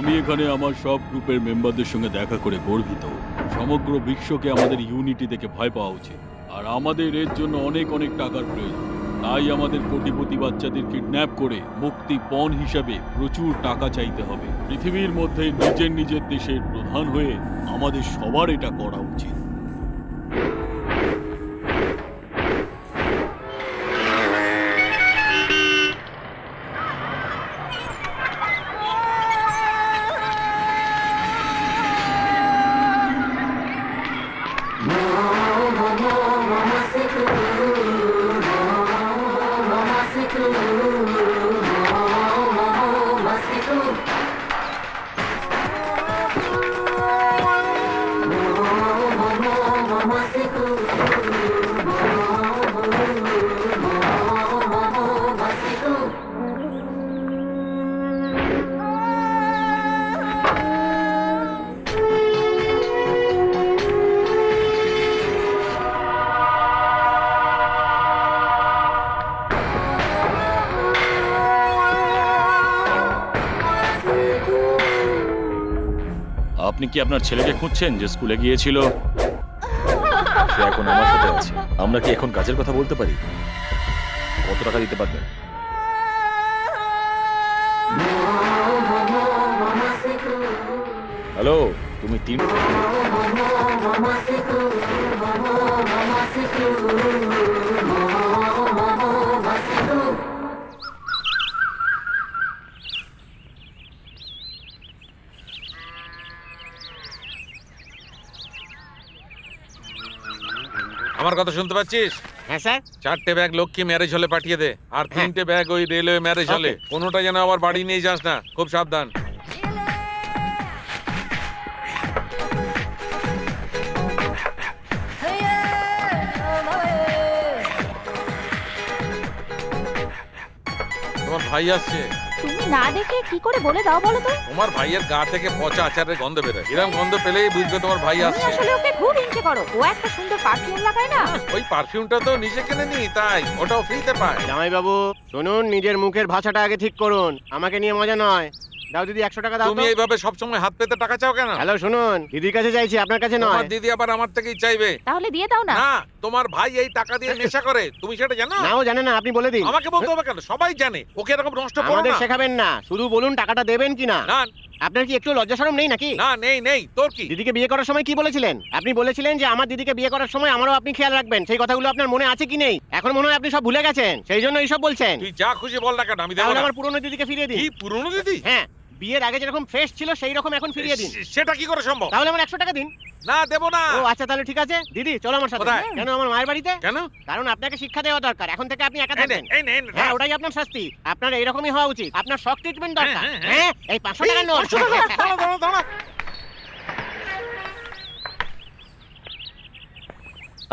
আমি এখানে আমার সব গ্রুপের মেম্বারদের সঙ্গে দেখা করে গর্বিত। সমগ্র বিশ্বকে আমাদের ইউনিটি দেখে ভয় পাওয়া উচিত। আর আমাদের এর জন্য অনেক অনেক টাকার প্রয়োজন। তাই আমাদের কোটিপতি বাচ্চাদের কিডন্যাপ করে মুক্তি পণ হিসাবে প্রচুর টাকা চাইতে হবে। পৃথিবীর মধ্যে নিজের নিজের দেশের প্রধান হয়ে আমাদের সবার এটা করা উচিত। আপনি কি আপনার ছেলেকে খুঁজছেন যে স্কুলে গিয়েছিল? সে এখন আমার সাথে আছে। আমরা কি এখন কাজের কথা বলতে পারি? কত টাকা দিতে পারবেন? হ্যালো, তুমি তিন আমার কথা শুনতে পাচ্ছিস? হ্যাঁ স্যার। 4টে ব্যাগ লক্ষ্মী ম্যারেজ হলে পাঠিয়ে দে, আর 3টে ব্যাগ ওই রেলওয়ে ম্যারেজ হলে। কোনোটা যেন আবার বাড়ি নিয়ে যাস না, খুব সাবধান। তোমার ভাই আসছে। তুমি না দেখে কি করে বলে দাও বলো তো? তোমার ভাইয়ের গা থেকে পচা আচারের গন্ধ বেরোয়। এরকম গন্ধ পেলেই বুঝবে তোমার ভাই তুমি আসছে। আসলে ওকে খুব হিংসে করো। ও একটা সুন্দর পারফিউম লাগায় না? ওই পারফিউমটা তো নিজে কিনে নি, তাই ওটাও ফ্রিতে পায়। জামাই বাবু শুনুন, নিজের মুখের ভাষাটা আগে ঠিক করুন। আমাকে নিয়ে মজা নয়। দাও দিদি 100 টাকা দাও তুমি তো। এইভাবে সবসময় হাত পেতে টাকা চাও কেন? হ্যালো শুনুন, দিদির কাছে চাইছি, আপনার কাছে নয়। তোমার দিদি আবার আমার থেকেই চাইবে। তাহলে দিয়ে দাও না। না, তোমার ভাই এই টাকা দিয়ে নেশা করে, তুমি সেটা জানো? নাও জানে না, আপনি বলে দিন। আমাকে বলতে হবে কেন? সবাই জানে। ওকে এরকম নষ্ট করো আমাদের না। শেখাবেন না, শুধু বলুন টাকাটা দেবেন কিনা। না আপনার কি একটু লজ্জা শরম নেই নাকি? না, নেই নেই। তোর কি? দিদিকে বিয়ে করার সময় কি বলেছিলেন? আপনি বলেছিলেন যে আমার দিদিকে বিয়ে করার সময় আমারও আপনি খেয়াল রাখবেন। সেই কথাগুলো আপনার মনে আছে কি নেই? এখন মনে হয় আপনি সব ভুলে গেছেন, সেই জন্য এইসব বলছেন। তুই যা খুশি বল না কেন, আমি দেবো তাহলে না। আমার পুরনো দিদিকে ফিরিয়ে দিন। কি পুরনো দিদি? হ্যাঁ, বিয়ের আগে যেরকম ফ্রেশ ছিল সেই রকম এখন ফিরিয়ে দিন। সেটা কি করে সম্ভব? তাহলে আমার 100 টাকা দিন। না, দেবো না। ও আচ্ছা, তাহলে ঠিক আছে। দিদি চলো আমার সাথে। কোথায়? কেন? আমার মায়ের বাড়িতে। কেন? কারণ আপনাকে শিক্ষা দেওয়া দরকার। এখন থেকে আপনি একা এই নে, থাকবেন। এই নে, এই নে। হ্যাঁ, ওটাই আপনার শাস্তি। আপনার এইরকমই হওয়া উচিত। আপনার শক ট্রিটমেন্ট দরকার। হ্যাঁ, হ্যাঁ, হ্যাঁ, এই 500 টাকার নোট। 500 টাকা। দাঁড়া, দাঁড়া, দাঁড়া।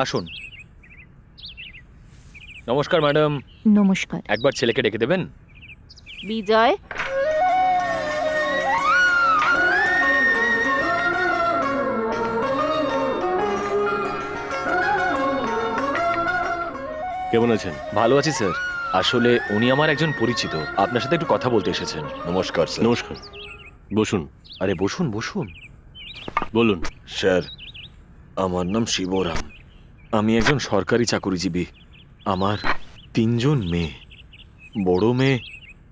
আসুন। নমস্কার ম্যাডাম। নমস্কার। একবার ছেলেকে ডেকে দেবেন? বিজয়, কেমন আছেন? ভালো আছি স্যার। আসলে উনি আমার একজন পরিচিত, আপনার সাথে একটু কথা বলতে এসেছেন। নমস্কার স্যার। নমস্কার, বসুন। আরে বসুন বসুন। বলুন। স্যার, আমার নাম শিবরাম। আমি একজন সরকারি চাকরিজীবী। আমার 3জন মেয়ে। বড় মেয়ে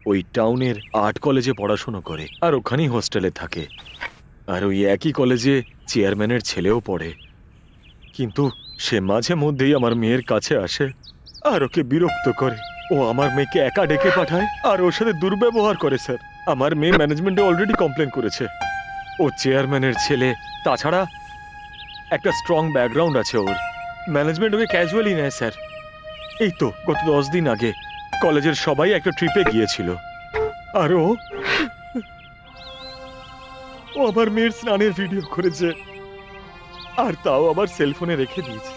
ওই টাউনের আর্ট কলেজে পড়াশোনা করে, আর ওখানেই হোস্টেলে থাকে। আর ওই একই কলেজে চেয়ারম্যানের ছেলেও পড়ে। কিন্তু সে মাঝে মধ্যেই আমার মেয়ের কাছে আসে আর ওকে বিরক্ত করে। ও আমার মেয়েকে একা ডেকে পাঠায় আর ওর সাথে দুর্ব্যবহার করে স্যার। আমার মেয়ে ম্যানেজমেন্টে অলরেডি কমপ্লেন করেছে। ও চেয়ারম্যানের ছেলে, তাছাড়া একটা স্ট্রং ব্যাকগ্রাউন্ড আছে ওর। ম্যানেজমেন্ট ওকে ক্যাজুয়ালি নেয় স্যার। এই তো গত 10 দিন আগে কলেজের সবাই একটা ট্রিপে গিয়েছিল, আর ও আমার মেয়ের স্নানের ভিডিও করেছে, আর তাও আমার সেলফোনে রেখে দিয়েছে।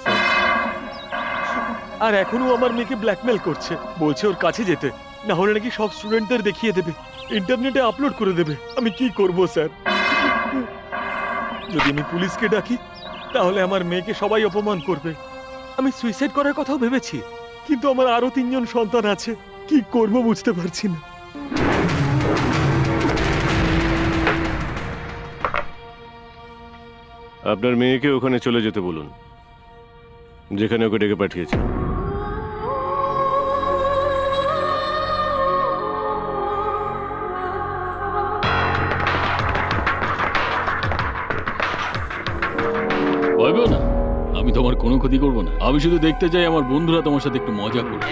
আর এখনো আমার মেয়েকে ব্ল্যাকমেল করছে, বলছে ওর কাছে যেতে, না হলে নাকি সব স্টুডেন্টদের দেখিয়ে দেবে, ইন্টারনেটে আপলোড করে দেবে। আমি কি করব স্যার? যদি আমি পুলিশকে ডাকি তাহলে আমার মেয়েকে সবাই অপমান করবে। আমি সুইসাইড করার কথাও ভেবেছি, কিন্তু আমার আরো 3জন সন্তান আছে। কি করব বুঝতে পারছি না। আপনার মেয়েকে ওখানে চলে যেতে বলুন, যেখানে ওকে ডেকে পাঠিয়েছে। ভয় পেও না, আমি তোমার কোনো ক্ষতি করবো না। আমি শুধু দেখতে চাই আমার বন্ধুরা তোমার সাথে একটু মজা করবে।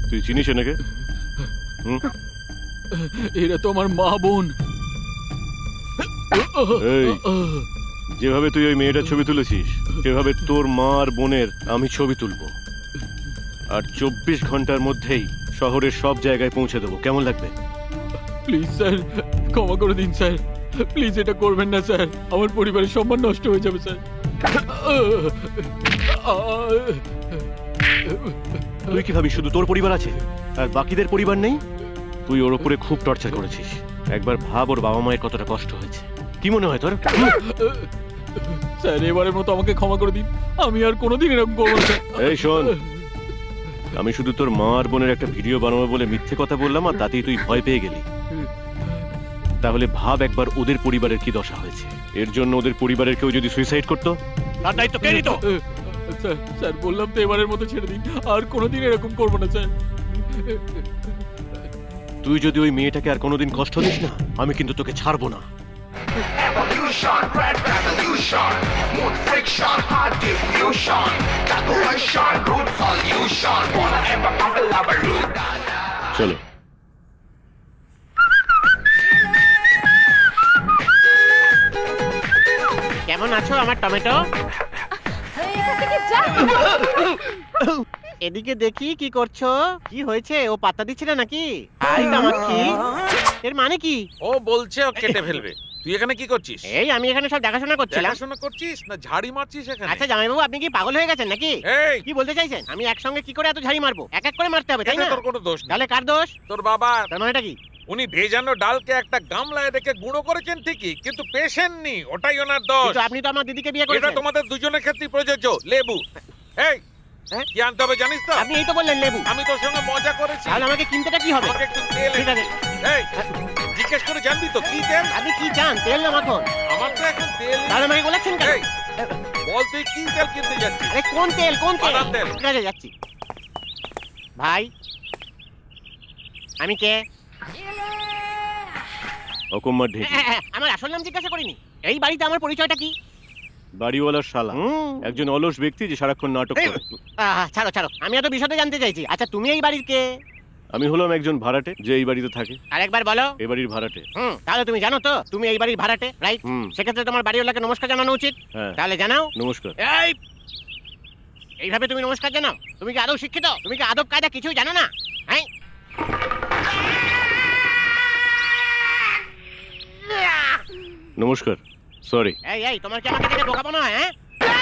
তুই চিনিস নাকি? এরা তো আমার মা বোন। এই, যেভাবে তুই ওই মেয়েটার ছবি তুলেছিস সেভাবে তোর মা আর বোনের আমি ছবি তুলবো, আর 24 ঘন্টার মধ্যেই শহরের সব জায়গায় পৌঁছে দেবো। কেমন লাগবে? প্লিজ স্যার, ক্ষমা করে দিন স্যার। প্লিজ এটা করবেন না স্যার, আমার পরিবারের সম্মান নষ্ট হয়ে যাবে স্যার। তুই কি ভাবিস শুধু তোর পরিবার আছে আর বাকিদের পরিবার নেই? তুই ওর উপরে খুব টর্চার করেছিস। একবার ভাব ওর বাবা মায়ের কতটা কষ্ট হয়েছে। কি মনে হয় তোর? স্যার এবারের মতো আমাকে ক্ষমা করে দিন, আমি আর কোনোদিন এরকম করবো না স্যার। এই শোন, আমি শুধু তোর মা আর বোনের একটা ভিডিও বানাবো বলে মিথ্যে কথা বললাম আর তাতেই তুই ভয় পেয়ে গেলি। তাহলে ভাব একবার ওদের পরিবারের কি দশা হয়েছে। এর জন্য ওদের পরিবারের কেউ যদি সুইসাইড করতো, তার দায়িত্ব কে নিত? স্যার স্যার বললাম তো এবারের মতো ছেড়ে দিন, আর কোনোদিন এরকম করবো না স্যার। তুই যদি ওই মেয়েটাকে আর কোনোদিন কষ্ট দিস না, আমি কিন্তু তোকে ছাড়বো না। Evolution, red revolution, smooth friction, hard diffusion, calculation, root solution, wanna ever bubble root. চলো। কেমন আছো আমার টমেটো? এখান থেকে যা। এদিকে দেখি কি করছো। কি হয়েছে? ও পাত্তা দিচ্ছে না নাকি? আই কামাক্ষী, এর মানে কি? ও বলছে ও কেটে ফেলবে। তুই এখানে কি করছিস? এই আমি এখানে সব দেখাশোনা করছিলাম। দেখাশোনা করছিস না ঝাড়ি মারছিস এখানে? আচ্ছা জামাইবাবু, আপনি কি পাগল হয়ে গেছেন নাকি? এই, কি বলতে চাইছেন? আমি একসঙ্গে কি করে এত ঝাড়ি মারবো? এক এক করে মারতে হবে, তাই এতে না? তোর কোনো দোষ নেই। তাহলে কার দোষ? তোর বাবা। তার মানেটা কি? উনি ভেজানো ডালকে একটা গামলায় রেখে গুঁড়ো করেছেন ঠিকই, কিন্তু পেশেননি, ওটাই ওনার দোষ। কিন্তু আপনি তো আমার দিদিকে বিয়ে এটা করেছেন। তোমাদের দুজনের ক্ষেত্রেই প্রযোজ্য। লেবু, এই হ্যাঁ? কি আনতে হবে জানিস তো? আপনি এই তো বললেন লেবু। আমি তোর সঙ্গে মজা করেছি। তাহলে আমাকে কিনতেটা কি হবে? আমাকে একটু তেল ঠিক আছে। এই জিজ্ঞেস করে জানবি তো কি তেল? আপনি কি চান, তেল না মাখন? আমার তো এখন তেল নেই। তাহলে আমাকে বলেছেন কেন? এই, বল তুই কি তেল কিনতে যাচ্ছিস? আরে কোন তেল, কোন তেল? বাদাম তেল। ঠিক আছে, যাচ্ছি। ভাই, আমি কে? অকম্মার ঢেকি, আমার আসল নাম জিজ্ঞাসা করিনি। এই বাড়িতে আমার পরিচয়টা কি? বাড়িওয়ালার শালা, একজন অলস ব্যক্তি যে সারাক্ষণ নাটক করে। ছাড়ো ছাড়ো, আমি এত বিশদে জানতে চাইছি। আচ্ছা তুমি এই বাড়ির কে? আমি হলাম একজন ভাড়াটে যে এই বাড়িতে থাকে। আরেকবার বলো। এ বাড়ির ভাড়াটে। তাহলে তুমি জানো তো তুমি এই বাড়ির ভাড়াটে, রাইট? হুম। সেক্ষেত্রে তোমার বাড়িওয়ালাকে নমস্কার জানানো উচিত। হ্যাঁ, তাহলে জানাও। নমস্কার। এইভাবে তুমি নমস্কার জানাও? তুমি কি আদৌ শিক্ষিত? তুমি কি আদব কায়দা কিছুই জানো না? হ্যাঁ, নমস্কার। সরি। এই তোমার কি আমাকে দেখে বোকা মনে হয়? হ্যাঁ,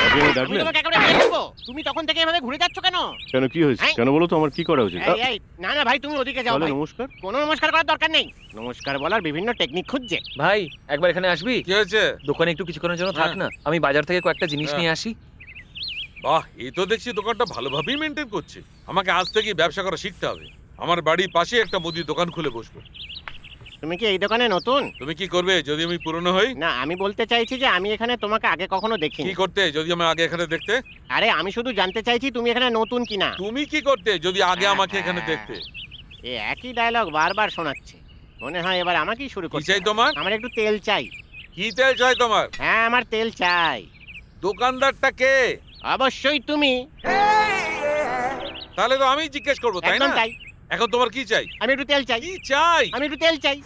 আপনি আমায় আমি ডাকলেন? তোমাকে একেবারে মেরে ফেলবো। তুমি তখন থেকে এভাবে ঘুরে যাচ্ছ কেন? কেন, কি হয়েছে? হ্যাঁ। কেন বলো তো, আমার কি করা উচিত? না না ভাই, তুমি ওদিকে যাও তাহলে ভাই। নমস্কার। কোনো নমস্কার করার দরকার নেই। নমস্কার বলার বিভিন্ন টেকনিক খুঁজছে। ভাই একবার এখানে আসবি? কি হয়েছে? দোকানে একটু কিছুক্ষণের জন্য থাক না, আমি বাজার থেকে কয়েকটা জিনিস হ্যাঁ। নিয়ে আসি। বাহ, এই তো দেখছি দোকানটা ভালোভাবেই মেনটেন করছে। আমাকে আজ থেকে ব্যবসা করা শিখতে হবে। আমার বাড়ির পাশে একটা মুদির দোকান খুলে বসবো। তুমি কি এই দোকানে নতুন? তুমি কি করবে যদি আমি পুরনো হই? না, আমি বলতে চাইছি যে আমি এখানে তোমাকে আগে কখনো কি দেখিনি। করতে যদি আমি আগে এখানে দেখতে? আরে আমি শুধু জানতে চাইছি তুমি এখানে নতুন কিনা। তুমি কি করতে যদি আগে আমাকে এখানে দেখতে? এই একই ডায়লগ বারবার শোনাচ্ছে। মনে হয় এবার আমাকেই শুরু কি করতে চাই হবে। তোমার? আমার একটু তেল চাই। কি তেল চাই তোমার? হ্যাঁ, আমার তেল চাই। দোকানদারটা কে? অবশ্যই তুমি। তাহলে তো আমি জিজ্ঞেস করবো, তাই একদম না? তাই। এখন তোমার কি চাই? আমি একটু তেল চাই। কি চাই? আমি একটু তেল চাই।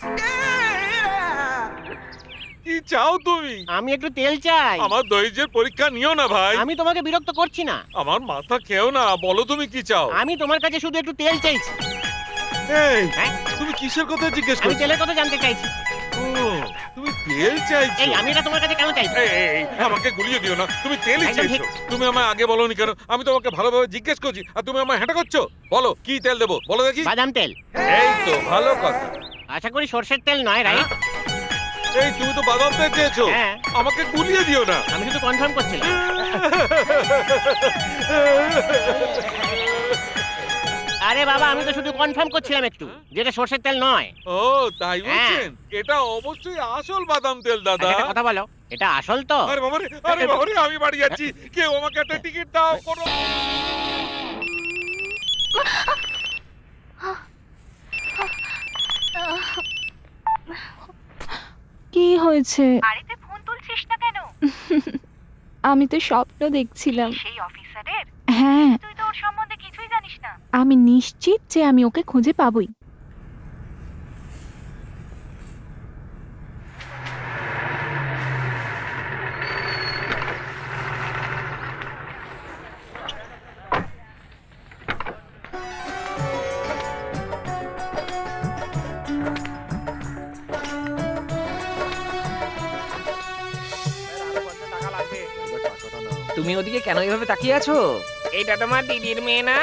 কি চাও তুমি? আমি একটু তেল চাই। আমার ধৈর্যের পরীক্ষা নিও না ভাই। আমি তোমাকে বিরক্ত করছি না। আমার মাথা খেও না, বলো তুমি কি চাও? আমি তোমার কাছে শুধু একটু তেল চাইছি। এই, হ্যাঁ? তুমি কিসের কথা জিজ্ঞেস আমি করছো? তেলের কথা জানতে চাইছি। ও, তুমি তেল চাইছো? এই আমি এটা তোমার কাছে কেন চাইছি? এই, আমাকে গুলিয়ে দিও না, তুমি তেলই একদম চাইছো। তুমি আমায় আগে বলোনি কেন? আমি তোমাকে ভালোভাবে জিজ্ঞেস করছি আর তুমি আমায় হ্যাঁ করছো। বলো কি তেল দেবো, বলো দেখি। বাদাম তেল। এই তো ভালো কথা। আশা করি সর্ষের তেল নয়, রাইট? এই তুমি তো বাদাম তেল চেয়েছো, হ্যাঁ। আমাকে গুলিয়ে দিও না। আমি শুধু কনফার্ম করছিলাম। আরে বাবা, আমি তো শুধু কনফার্ম করছিলাম একটু, যেটা সর্ষের তেল নয়। ও তাই হ্যাঁ। বলছেন? এটা অবশ্যই আসল বাদাম তেল দাদা। আচ্ছা, একটা কথা বলো, এটা আসল তো? আরে বাবারে, আমি বাড়ি যাচ্ছি। কেউ আমাকে একটা টিকিট দাও কোনো। কি হয়েছে? বাড়িতে ফোন তুলছিস না কেন? আমি তো স্বপ্ন দেখছিলাম। সেই অফিসারের? হ্যাঁ, তুই তো ওর সম্বন্ধে কিছুই জানিস না। আমি নিশ্চিত যে আমি ওকে খুঁজে পাবই। তুমি ওদিকে কেন এভাবে তাকিয়ে আছো? এইটা তোমার দিদির মেয়ে না?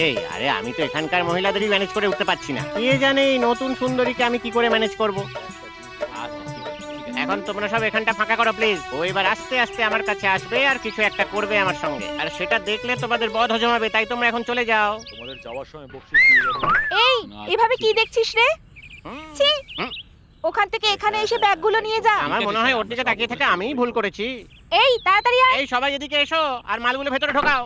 এই, আরে আমি তো এখানকার মহিলাদেরই ম্যানেজ করে উঠতে পারছি না। কে জানে এই নতুন সুন্দরীকে আমি কি করে ম্যানেজ করব। এখন তোমরা সব এখানটা ফাঁকা করো প্লিজ। ও এবার আস্তে আস্তে আমার কাছে আসবে আর কিছু একটা করবে আমার সঙ্গে, আর সেটা দেখলে তোমাদের বদ হজম হবে। তাই তোমরা এখন চলে যাও। তোমাদের যাওয়ার সময় বকশিশ দিয়ে যাবো। এই, না, এভাবে কি দেখছিস রে? হুম, ছি! হুম। ওখান থেকে এখানে এসে ব্যাগগুলো নিয়ে যা। আমার মনে হয় ওর দিকে তাকিয়ে থেকে আমিই ভুল করেছি। এই তাড়াতাড়ি আয়। এই সবাই এদিকে এসো আর মালগুলো ভেতরে ঢোকাও।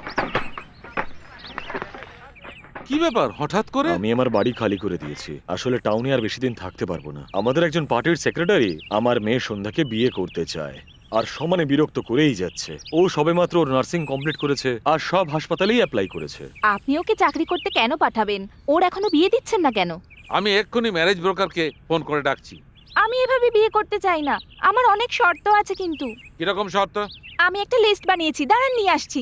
কি ব্যাপার হঠাৎ করে? আমি আমার বাড়ি খালি করে দিয়েছি। আসলে টাউনে আর বেশি দিন থাকতে পারবো না। আমাদের একজন পার্টির সেক্রেটারি আমার মেয়ে সন্ধ্যাকে বিয়ে করতে চায় আর সমানে বিরক্ত করেই যাচ্ছে। ও সবেমাত্র ওর নার্সিং কমপ্লিট করেছে আর সব হাসপাতালেই অ্যাপ্লাই করেছে। আপনি ওকে চাকরি করতে কেন পাঠাবেন? ওর এখনো বিয়ে দিচ্ছেন না কেন? আমি এক্ষুনি ম্যারেজ ব্রোকারকে ফোন করে ডাকছি। আমি এভাবে বিয়ে করতে চাই না। আমার অনেক শর্ত আছে কিন্তু। কিরকম শর্ত? আমি একটা লিস্ট বানিয়েছি, দাঁড়ান নিয়ে আসছি।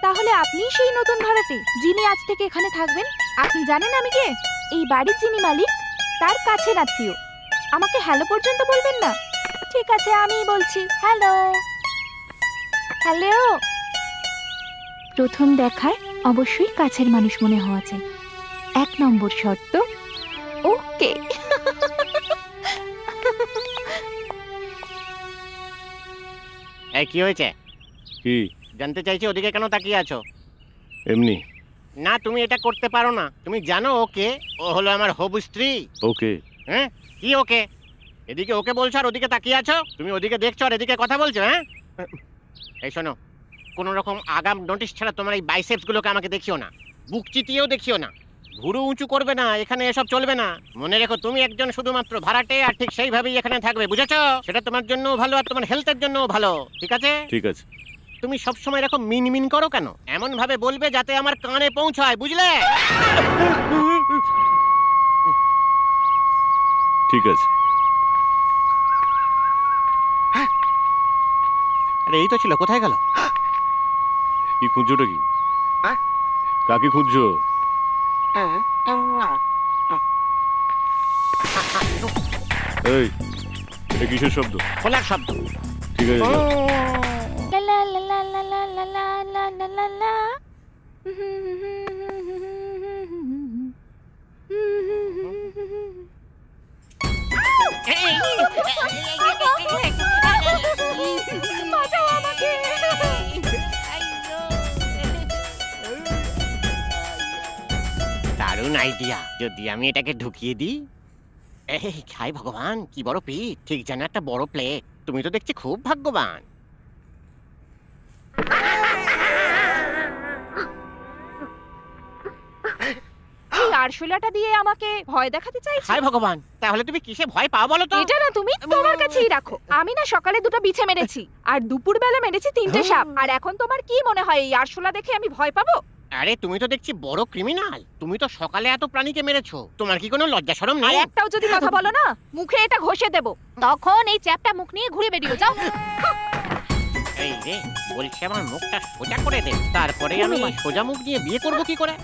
তাহলে আপনিই সেই নতুন ভাড়াটে যিনি আজ থেকে এখানে থাকবেন? আপনি জানেন আমি কে? এই বাড়ির যিনি মালিক তার কাছের আত্মীয়। আমাকে হ্যালো পর্যন্ত বলবেন না? ঠিক আছে, আমিই বলছি হ্যালো। হ্যালো। প্রথম দেখায় অবশ্যই কাছের মানুষ মনে হওয়া চাই। 1 নম্বর শর্ত, ওকে। এই কি হয়েছে? কি? জানতে চাইছি ওদিকে কেন তাকিয়ে আছো? এমনি। না তুমি এটা করতে পারো না। তুমি জানো ওকে, ও হলো আমার হবু স্ত্রী। ওকে। হ্যাঁ কি ওকে? এদিকে ওকে বলছো আর ওদিকে তাকিয়ে আছো। তুমি ওদিকে দেখছো আর এদিকে কথা বলছো। হ্যাঁ এই শোনো, কোন রকম আগাম নোটিশ ছাড়া তোমার এই বাইসেপস গুলোকে আমাকে দেখিও না, বুক চিতিয়েও দেখিও না, ভুরু উঁচু করবে না, এখানে এসব চলবে না। মনে রেখো তুমি একজন শুধুমাত্র ভাড়াটে, আর ঠিক সেইভাবেই এখানে থাকবে, বুঝেছো? সেটা তোমার জন্য ভালো আর তোমার হেলথের জন্য ভালো, ঠিক আছে? ঠিক আছে। তুমি সব সময় এরকম মিনমিন করো কেন? এমন ভাবে বলবে যাতে আমার কানে পৌঁছায়, বুঝলে? ঠিক আছে। আরে এই তো ছিল, কোথায় গেল? কি খুঁজছোটা কি? কাকে খুঁজছো? এই, এটা কিসের শব্দ? খোলার শব্দ। ঠিক আছে, যাও। লা লা লা লা লা লা লা লা লা লা লা। বাঁচাও আমাকে। দারুণ আইডিয়া, যদি আমি এটাকে ঢুকিয়ে দিই। এই খাই ভগবান, কি বড় পিঠ, ঠিক যেন একটা বড় প্লেট। তুমি তো দেখছি খুব ভাগ্যবান। এই আরশোলাটা দিয়ে আমাকে ভয় দেখাতে চাইছো? হায় ভগবান, তাহলে তুমি কিসে ভয় পাও বলো তো? এটা না তুমি তোমার কাছেই রাখো। আমি না সকালে 2টা বিছে মেরেছি, আর দুপুরবেলা মেরেছি 3টে সাপ। আর এখন তোমার কি মনে হয় এই আরশোলা দেখে আমি ভয় পাবো? আরে তুমি তো দেখছি বড় ক্রিমিনাল। তুমি তো সকালে এত প্রাণীকে মেরেছো, তোমার কি কোনো লজ্জা শরম আর নেই? একটাও যদি কথা বলো না, মুখে এটা ঘষে দেব। তখন এই চ্যাপটা মুখ নিয়ে ঘুরে বেরিয়ে যাও। এই রে, বলছি আমার মুখটা সোজা করে দে, তারপরে আমি এই সোজা মুখ নিয়ে বিয়ে করব কি করে?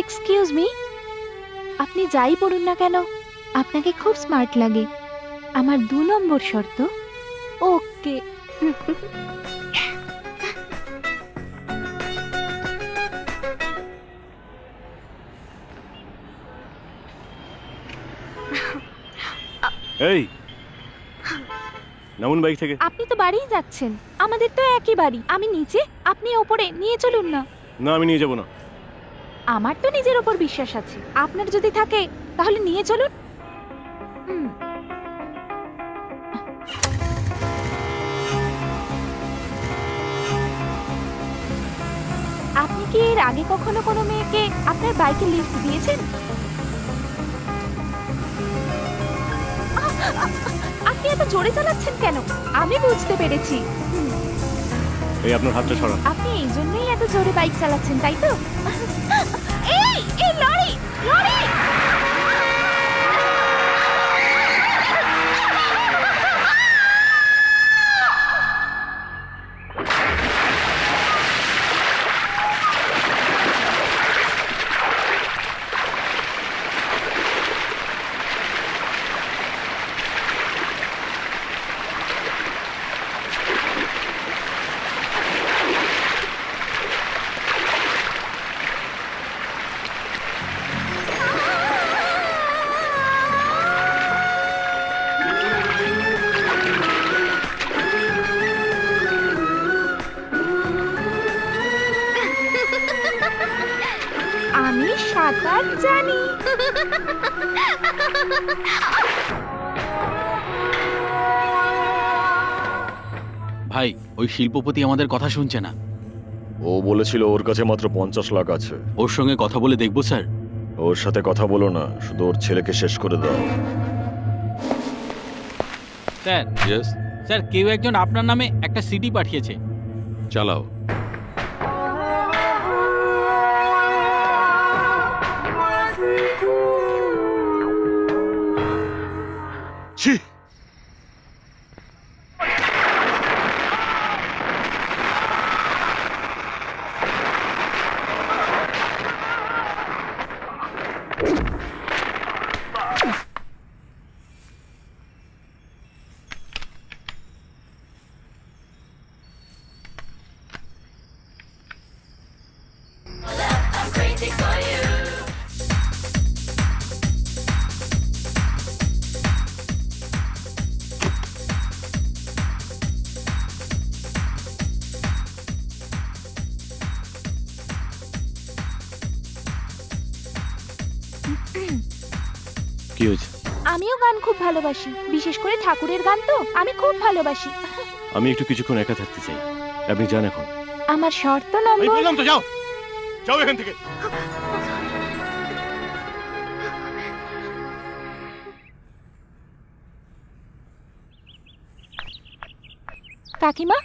এক্সকিউজ মি, আপনি যাই পড়ুন না কেন আপনাকে খুব স্মার্ট লাগে। আমার 2 নম্বর শর্ত, ওকে। এই, নামুন বাইক থেকে। আপনি তো বাড়িই যাচ্ছেন, আমাদের তো একই বাড়ি। আমি নিচে, আপনি ওপরে, নিয়ে চলুন না। না, আমি নিয়ে যাবো না। আমার তো নিজের ওপর বিশ্বাস আছে, আপনার যদি থাকে তাহলে নিয়ে চলুন। আপনি কি এর আগে কখনো কোনো মেয়েকে আপনার বাইকে লিফট দিয়েছেন? আপনি এত জোরে চালাচ্ছেন কেন? আমি বুঝতে পেরেছি, এই আপনার হাতটা সরান। আপনি এই জন্যই এত জোরে বাইক চালাচ্ছেন, তাই তো? এই এই লরি লরি! আমি সাঁতার জানি। ভাই, ওই শিল্পপতি আমাদের কথা শুনছে না। ও বলেছিল ওর কাছে মাত্র 50 লাখ আছে। ওর সঙ্গে কথা বলে দেখবো স্যার। ওর সাথে কথা বলো না, শুধু ওর ছেলেকে শেষ করে দাও। স্যার, ইয়েস, স্যার কেউ একজন আপনার নামে একটা সিডি পাঠিয়েছে। চালাও। ছি! হয়েছে? আমিও গান খুব ভালোবাসি, বিশেষ করে ঠাকুরের গান তো আমি খুব ভালোবাসি। আমি একটু কিছুক্ষণ একা থাকতে চাই। আপনি যান এখন। আমার শর্ত আমি নম্বর। বললাম তো যাও, যাও এখান থেকে। কাকিমা,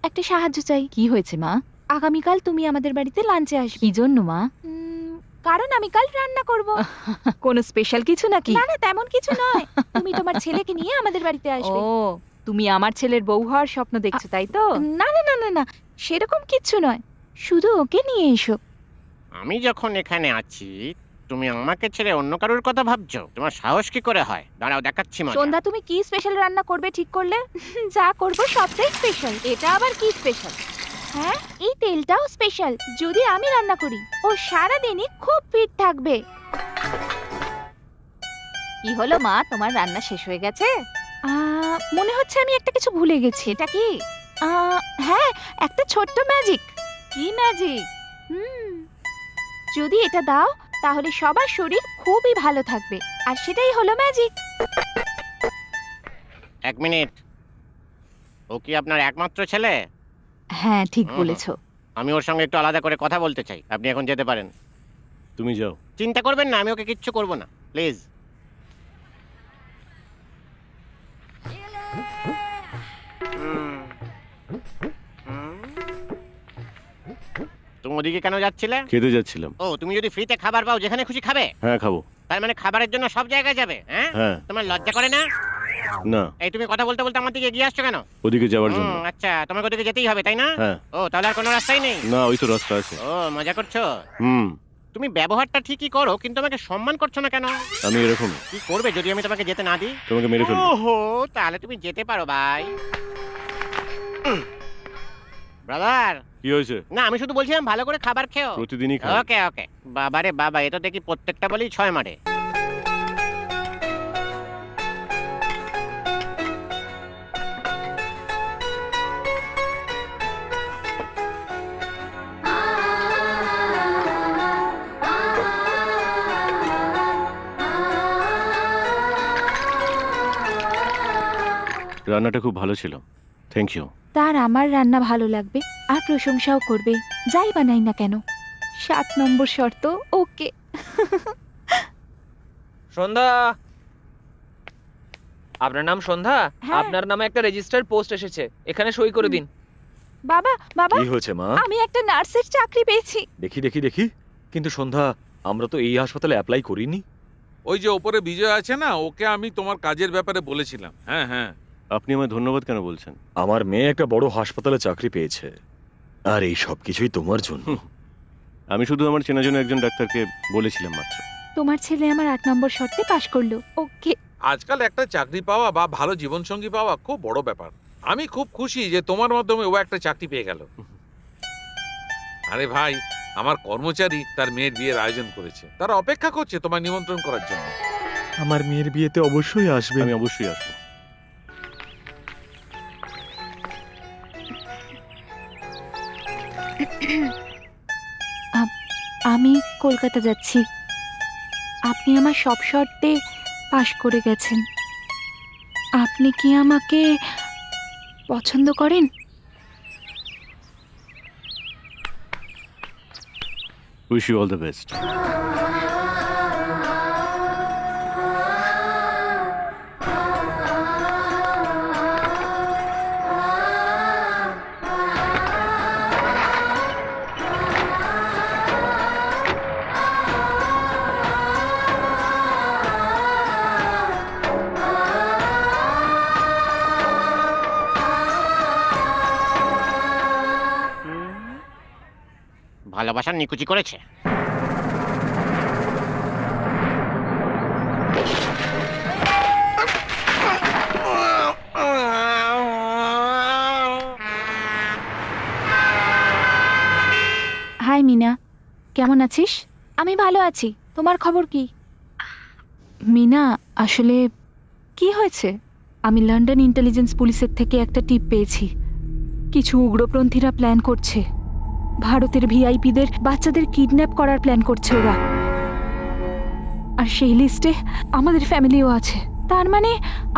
একটা সাহায্য চাই। কি হয়েছে মা? আগামীকাল তুমি আমাদের বাড়িতে লাঞ্চে আসবে। কি জন্য মা? কারণ আমি কাল রান্না করব। কোনো স্পেশাল কিছু নাকি? না না, তেমন কিছু নয়। তুমি তোমার ছেলেকে নিয়ে আমাদের বাড়িতে আসবে। ও, তুমি আমার ছেলের বউ হওয়ার স্বপ্ন দেখছো তাই তো? না না না না না, সেরকম কিচ্ছু নয়, শুধু ওকে নিয়ে এসো। আমি যখন এখানে আছি, তুমি আমাকে ছেড়ে অন্য কারোর কথা ভাবছো? তোমার সাহস কি করে হয়? দাঁড়াও, দেখাচ্ছি মজা। সন্ধ্যা, তুমি কি স্পেশাল রান্না করবে ঠিক করলে? যা করব সবটাই স্পেশাল। এটা আবার কি স্পেশাল? হ্যাঁ, এই তেলটাও স্পেশাল। যদি আমি রান্না করি, ও সারা দিনই খুব ফিট থাকবে। কি হলো মা, তোমার রান্না শেষ হয়ে গেছে? মনে হচ্ছে আমি একটা কিছু ভুলে গেছি। এটা কি? হ্যাঁ, একটা ছোট্ট ম্যাজিক। কি ম্যাজিক? যদি এটা দাও তাহলে সবার শরীর খুবই ভালো থাকবে, আর সেটাই হলো ম্যাজিক। এক মিনিট, ও কি আপনার একমাত্র ছেলে? হ্যাঁ, ঠিক বলেছো। আমি ওর সঙ্গে একটু আলাদা করে কথা বলতে চাই। আপনি এখন যেতে পারেন। তুমি যাও। চিন্তা করবেন না, আমি ওকে কিচ্ছু করব না, প্লিজ। তুমি ওদিকে কেন যাচ্ছিলে? খেতে যাচ্ছিলাম। ও, তুমি যদি ফ্রিতে খাবার পাও যেখানে খুশি খাবে? হ্যাঁ, খাবো। তার মানে খাবারের জন্য সব জায়গায় যাবে? হ্যাঁ, হ্যাঁ। তোমার লজ্জা করে না? না। এই তুমি কথা বলতে বলতে আমার দিকে এগিয়ে আসছো কেন? ওদিকে যাওয়ার জন্য। আচ্ছা, তোমাকে ওদিকে যেতেই হবে তাই না? হ্যাঁ। ও, তাহলে আর কোনো রাস্তাই নেই? না, ওই তো রাস্তা আছে। ও, মজা করছো? হুম। তুমি ব্যবহারটা ঠিকই করো, কিন্তু আমাকে সম্মান করছো না কেন? আমি এরকম। কি করবে যদি আমি তোমাকে যেতে না দিই? তোমাকে মেরে ফেলবো। ওহো, তাহলে তুমি যেতে পারো ভাই। ব্রাদার। কি হয়েছে? না, আমি শুধু বলছিলাম ভালো করে খাবার খেও। প্রতিদিনই খাই। ওকে ওকে। বাবারে বাবা, এটা দেখি প্রত্যেকটা বলেই 6 মারে। রান্নাটা খুব ভালো ছিল। Thank you. তার আমার রান্না ভালো লাগবে আর প্রশংসাও করবে, যাই বানাই না কেন। 7 নম্বর শর্ত ওকে। সন্ধ্যা, আপনার নাম সন্ধ্যা? হ্যাঁ। আপনার নামে একটা রেজিস্টার্ড পোস্ট এসেছে, এখানে সই করে দিন। বাবা বাবা, কি হয়েছে মা? আমি একটা নার্সের চাকরি পেয়েছি। দেখি দেখি দেখি। কিন্তু সন্ধ্যা, আমরা তো এই হাসপাতালে অ্যাপ্লাই করিনি। ওই যে ওপরে বিজয় আছে না, ওকে আমি তোমার কাজের ব্যাপারে বলেছিলাম। হ্যাঁ হ্যাঁ। আপনি আমায় ধন্যবাদ কেন বলছেন? আমার মেয়ে একটা বড় হাসপাতালে চাকরি পেয়েছে, আর এই সব কিছুই তোমার জন্য। আমি শুধু আমার চেনাজনা একজন ডাক্তারকে বলেছিলাম মাত্র। তোমার ছেলে আমার 8 নম্বর শর্তে পাশ করলো। ওকে। আজকাল একটা চাকরি পাওয়া বা ভালো জীবনসঙ্গী পাওয়া খুব বড় ব্যাপার। আমি খুব খুশি যে তোমার মাধ্যমে ও একটা চাকরি পেয়ে গেল। আরে ভাই, আমার কর্মচারী তার মেয়ের বিয়ের আয়োজন করেছে, তারা অপেক্ষা করছে তোমায় নিমন্ত্রণ করার জন্য। আমার মেয়ের বিয়েতে অবশ্যই আসবে। আমি অবশ্যই আসবো। আমি কলকাতা যাচ্ছি। আপনি আমার সব শর্তে পাশ করে গেছেন। আপনি কি আমাকে পছন্দ করেন? Wish you all the best. ভালোবাসার নিকুচি করেছে। হাই মিনা, কেমন আছিস? আমি ভালো আছি, তোমার খবর কি? মিনা, আসলে কি হয়েছে? আমি লন্ডন ইন্টেলিজেন্স পুলিশের থেকে একটা টিপ পেয়েছি। কিছু উগ্রপন্থীরা প্ল্যান করছে, ভারতের ভিআইপিদের বাচ্চাদের কিডন্যাপ করার প্ল্যান করছে ওরা। আর সেই লিস্টে আমাদের ফ্যামিলিও আছে। তার মানে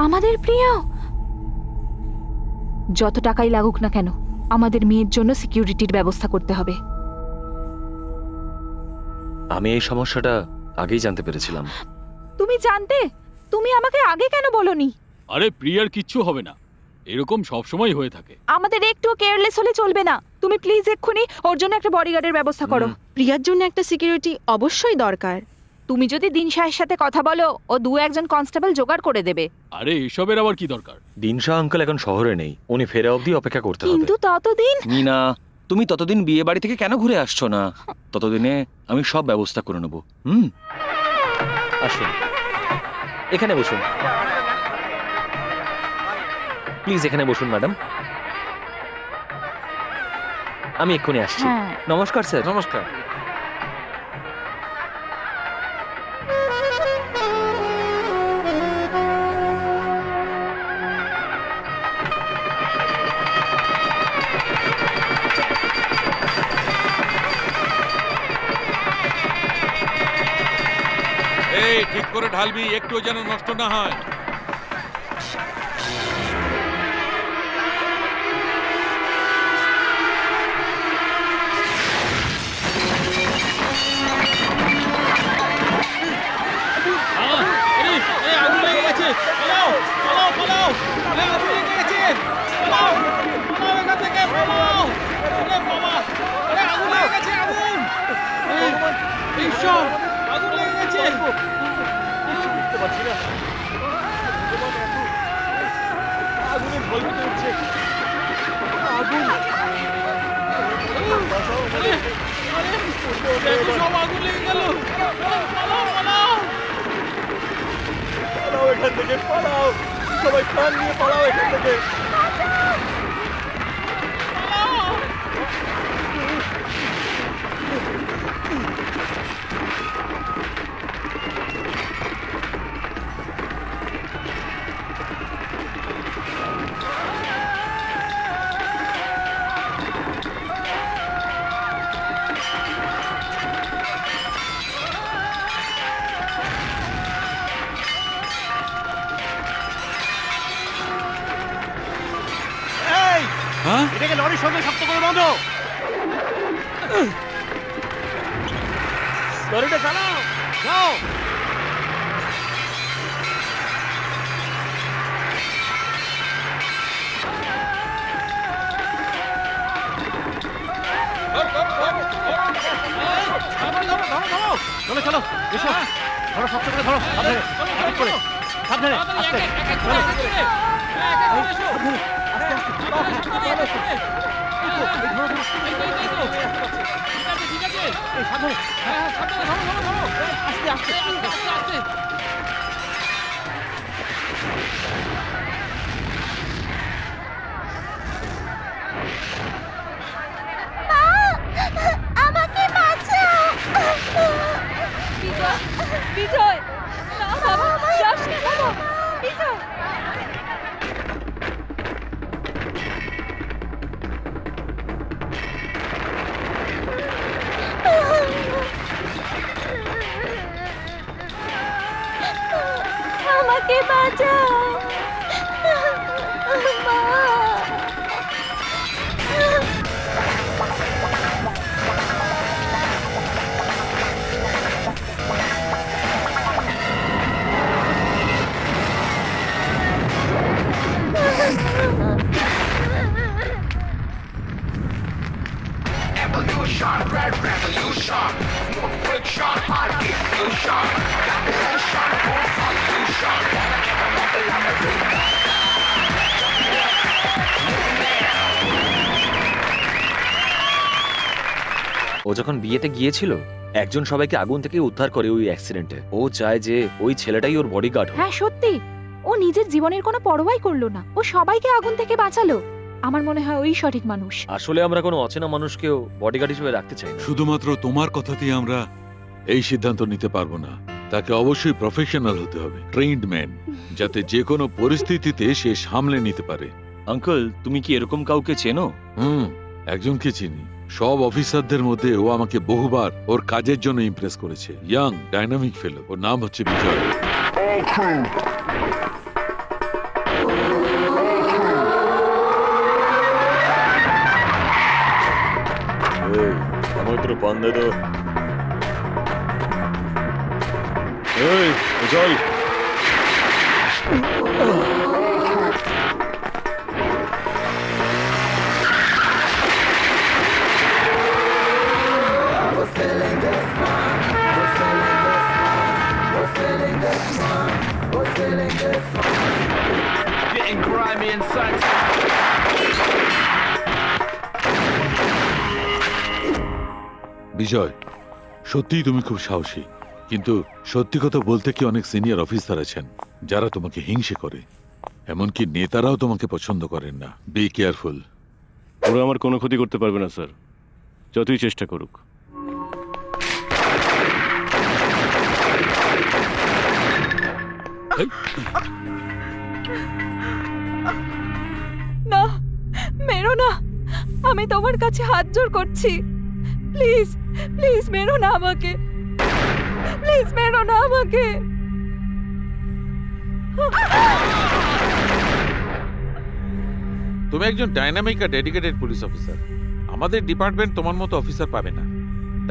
আমাদের প্রিয়। যত টাকাই লাগুক না কেন, আমাদের মেয়ের জন্য সিকিউরিটির ব্যবস্থা করতে হবে। আমি এই সমস্যাটা আগেই জানতে পেরেছিলাম। তুমি জানতে? তুমি আমাকে আগে কেন বলনি? আরে প্রিয়ার কিচ্ছু হবে না, এরকম সবসময় হয়ে থাকে। আমাদের একটু কেয়ারলেস হলে চলবে না। তুমি প্লিজ এক্ষুনি ওর জন্য একটা বডিগার্ডের ব্যবস্থা করো। প্রিয়ার জন্য একটা সিকিউরিটি অবশ্যই দরকার। তুমি যদি দিন শাহের সাথে কথা বলো, ও 2-1 কনস্টেবল জোগাড় করে দেবে। আরে এসবের আবার কি দরকার? দিনশা আঙ্কেল এখন শহরে নেই, উনি ফেরা অবধি অপেক্ষা করতে হবে। কিন্তু ততদিন মিনা, তুমি ততদিন বিয়ে বাড়ি থেকে কেন ঘুরে আসছো না? ততদিনে আমি সব ব্যবস্থা করে নেবো। আসুন, এখানে বসুন প্লিজ, এখানে বসুন ম্যাডাম। আমি এক্ষুনি আসছি। হ্যাঁ। নমস্কার স্যার। নমস্কার। এই ঠিক করে ঢালবি, একটু যেন নষ্ট না হয়। হ্যাঁ, এটাকে লরির সঙ্গে শক্ত করে বাঁধো। লরিটা চালাও, যাও। চলো চলো, এসো, ধরো, শক্ত করে ধরো, সাবধানে, ঠিক করে, সাবধানে, আস্তে, চলো, আস্তে আস্তে, আমাকে বাঁচাও। বিজয়, না বাবা, যাস না বাবা, বিজয়। আমাকে বাঁচাও, মা। Evolution, red revolution, smooth friction, hard diffusion, calculation, full solution, ও যখন বিয়েতে গিয়েছিল, একজন সবাইকে আগুন থেকে উদ্ধার করে ওই অ্যাক্সিডেন্টে। ও চায় যে ওই ছেলেটাই ওর বডিগার্ড হোক। হ্যাঁ সত্যি, ও নিজের জীবনের কোনো পরোয়াই করলো না, ও সবাইকে আগুন থেকে বাঁচালো। আমার মনে হয় ওই সঠিক মানুষ। আসলে আমরা কোনো অচেনা মানুষকেও বডিগার্ড হিসেবে রাখতে চাই না। শুধুমাত্র তোমার কথাতেই আমরা এই সিদ্ধান্ত নিতে পারবো না। তাকে অবশ্যই প্রফেশনাল হতে হবে, ট্রেন্ড ম্যান, যাতে যে কোনো পরিস্থিতিতে সে সামলে নিতে পারে। আঙ্কেল, তুমি কি এরকম কাউকে চেনো? একজনকে চিনি। সব অফিসারদের মধ্যে ও আমাকে বহুবার ওর কাজের জন্য ইমপ্রেস করেছে। ইয়াং ডাইনামিক ফেলো। ওর নাম হচ্ছে বিজয়। সমুদ্র বন্ধে তো চল। Getting grimy inside. বিজয়, সত্যিই তুমি খুব সাহসী, কিন্তু সত্যি কথা বলতে কি অনেক সিনিয়র অফিসার আছেন যারা তোমাকে হিংসে করে, এমনকি নেতারাও তোমাকে পছন্দ করেন না। Be careful. ওরা আমার কোনো ক্ষতি করতে পারবে না স্যার, যতই চেষ্টা করুক। না, মেরো না, আমি তোমার কাছে হাত জোর করছি। প্লিজ প্লিজ মেরো না আমাকে, প্লিজ মেরো না আমাকে। তুমি একজন ডাইনামিক আর ডেডিকেটেড পুলিশ অফিসার। আমাদের ডিপার্টমেন্ট তোমার মতো অফিসার পাবে না।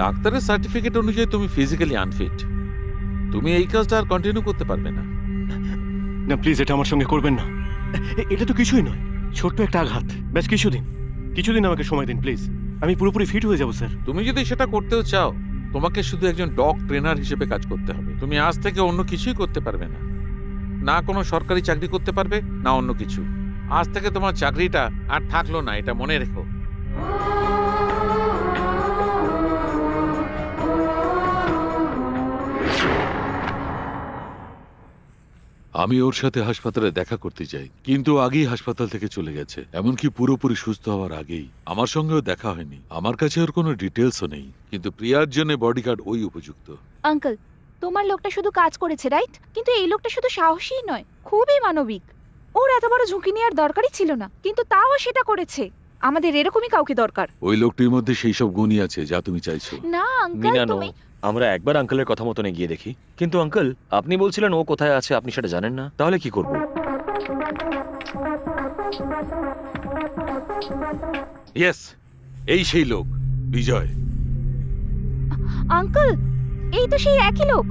ডাক্তারের সার্টিফিকেট অনুযায়ী তুমি ফিজিক্যালি আনফিট। তুমি এই কাজটা আর কন্টিনিউ করতে পারবে না। না প্লিজ, এটা আমার সঙ্গে করবেন না। এটা তো কিছুই নয়, ছোট্ট একটা আঘাত। বেশ কিছুদিন আমাকে সময় দিন প্লিজ, আমি পুরোপুরি ফিট হয়ে যাব স্যার। তুমি যদি সেটা করতেও চাও, তোমাকে শুধু একজন ডগ ট্রেনার হিসেবে কাজ করতে হবে। তুমি আজ থেকে অন্য কিছুই করতে পারবে না, না কোনো সরকারি চাকরি করতে পারবে, না অন্য কিছু। আজ থেকে তোমার চাকরিটা আর থাকলো না, এটা মনে রেখো। আমি ওর সাথে হাসপাতালে দেখা করতে চাই, কিন্তু আগেই হাসপাতাল থেকে চলে গেছে, এমনকি পুরোপুরি সুস্থ হওয়ার আগেই। আমার সঙ্গেও দেখা হয়নি, আমার কাছে ওর কোনো ডিটেলসও নেই, কিন্তু প্রিয়ার জন্য বডিগার্ড ওই উপযুক্ত। আঙ্কেল, তোমার লোকটা শুধু কাজ করেছে, রাইট? কিন্তু এই লোকটা শুধু সাহসী নয়, খুবই মানবিক। ওর এত বড় ঝুঁকি নেওয়ার দরকারই ছিল না, কিন্তু তাও সেটা করেছে। আমাদের এরকমই কাউকে দরকার। ওই লোকটির মধ্যে সেই সব গুণই আছে যা তুমি চাইছো। না আঙ্কেল, মিনানো, তুমি আমরা একবার আঙ্কেলের কথা মতন এগিয়ে দেখি। কিন্তু আঙ্কেল, আপনি বলছিলেন ও কোথায় আছে আপনি সেটা জানেন না, তাহলে কি করব? ইয়েস, এই সেই লোক বিজয়। আঙ্কেল, এই তো সেই একই লোক।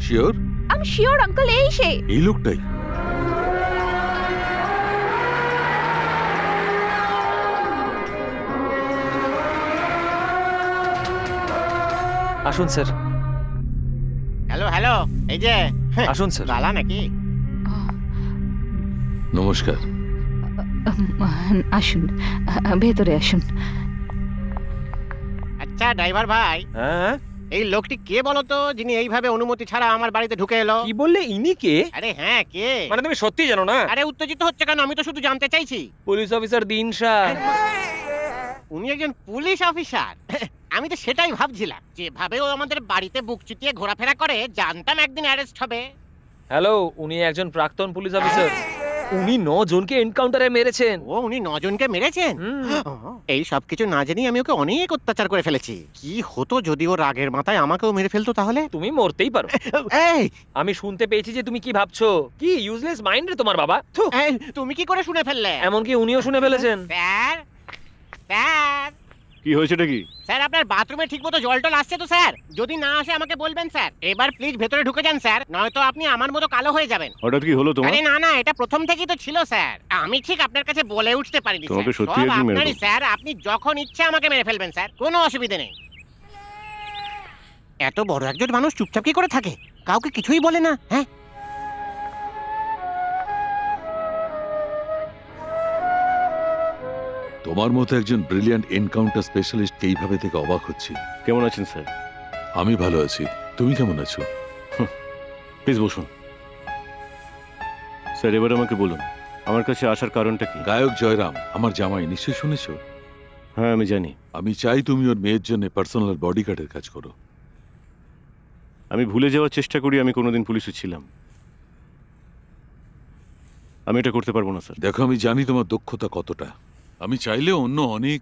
শিওর? আমি শিওর আঙ্কেল, এই সে। এই লোকটাই। আসুন স্যার, হ্যালো হ্যালো, এই যে আসুন স্যার। গালা নাকি? নমস্কার। আসুন, ভেতরে আসুন। আচ্ছা ড্রাইভার ভাই, হ্যাঁ, এই লোকটি কে বলো তো, যিনি এইভাবে অনুমতি ছাড়া আমার বাড়িতে ঢুকে এলো? কি বললে? ইনি কে? আরে হ্যাঁ, কে? মানে তুমি সত্যি জানো না? আরে উত্তেজিত হচ্ছে কেন? আমি তো শুধু জানতে চাইছি। পুলিশ অফিসার দিন শাহ। উনি একজন পুলিশ অফিসার? আমি তো সেটাই ভাবছিলাম, যেভাবে ও আমাদের বাড়িতে বুক চিতিয়ে ঘোরাফেরা করে, জানতাম একদিন অ্যারেস্ট হবে। হ্যালো, উনি একজন প্রাক্তন পুলিশ অফিসার। উনি 9 জনকে এনকাউন্টারে মেরেছেন। ও, উনি 9 জনকে মেরেছেন? এই সব কিছু না জেনেই আমি ওকে অনেক অত্যাচার করে ফেলেছি। কি হতো যদি ও রাগের মাথায় আমাকেও মেরে ফেলতো তাহলে? তুমি মরতেই পারো। এই, আমি শুনতে পেয়েছি যে তুমি কি ভাবছো। কি ইউজলেস মাইন্ড রে তোমার বাবা। থু। এই, তুমি কি করে শুনে ফেললে? এমনকি উনিও শুনে ফেলেছেন। স্যার, স্যার, কি হয়েছেটা কি? স্যার আপনার বাথরুমে ঠিকমতো জল টল আসছে তো স্যার? যদি না আসে আমাকে বলবেন স্যার। এবার প্লিজ ভেতরে ঢুকে যান স্যার, নয়তো আপনি আমার মতো কালো হয়ে যাবেন। হঠাৎ কি হলো তোমার? আরে না না, এটা প্রথম থেকেই তো ছিল স্যার। আমি ঠিক আপনার কাছে বলে উঠতে পারিনি তোমাকে স্যার। সত্যি সব একদিন মেরে আপনারই দেবো। স্যার, আপনি যখন ইচ্ছে আমাকে মেরে ফেলবেন স্যার, কোনো অসুবিধা নেই। এত বড় একজন মানুষ চুপচাপ কি করে থাকে? কাউকে কিছুই বলে না, হ্যাঁ? তোমার মতো একজন ব্রিলিয়ান্ট এনকাউন্টার স্পেশালিস্ট এইভাবে থেকে অবাক হচ্ছি। কেমন আছেন স্যার? আমি ভালো আছি, তুমি কেমন আছো? প্লিজ বসুন। স্যার এবার আমাকে বলুন, আমার কাছে আসার কারণটা কি? গায়ক জয়রাম আমার জামাই, নিশ্চয়ই শুনেছো। হ্যাঁ আমি জানি। আমি চাই তুমি ওর মেয়ের জন্য পার্সোনাল বডিগার্ডের কাজ করো। আমি ভুলে যাওয়ার চেষ্টা করি আমি কোনোদিন পুলিশে ছিলাম। আমি এটা করতে পারবো না স্যার। দেখো, আমি জানি তোমার দক্ষতা কতটা। আমি চাইলেও অন্য অনেক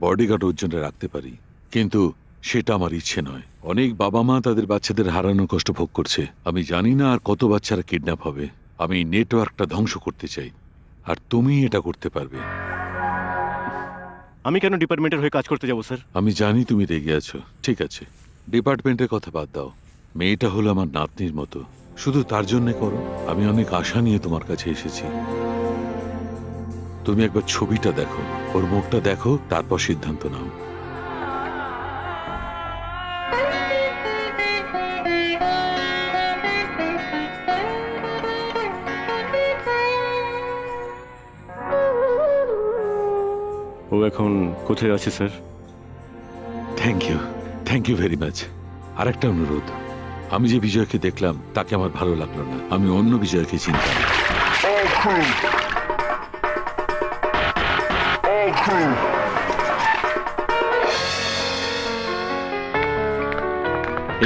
বডিগার্ড ওর জন্য রাখতে পারি, কিন্তু সেটা আমার ইচ্ছে নয়। অনেক বাবা মা তাদের বাচ্চাদের হারানোর কষ্ট ভোগ করছে। আমি জানি না আর কত বাচ্চারা কিডন্যাপ হবে। আমি নেটওয়ার্কটা ধ্বংস করতে চাই, আর তুমি এটা করতে পারবে। আমি কেন ডিপার্টমেন্টের হয়ে কাজ করতে যাবো স্যার? আমি জানি তুমি রেগে আছো, ঠিক আছে, ডিপার্টমেন্টের কথা বাদ দাও। মেয়েটা হলো আমার নাতনির মতো, শুধু তার জন্য করো। আমি অনেক আশা নিয়ে তোমার কাছে এসেছি। তুমি একবার ছবিটা দেখো, ওর মুখটা দেখো, তারপর সিদ্ধান্ত নাও। ও এখন কোথায় আছে sir? Thank you very much. আর একটা অনুরোধ, আমি যে বিজয়কে দেখলাম তাকে আমার ভালো লাগলো না। আমি অন্য বিজয়কে চিনতাম।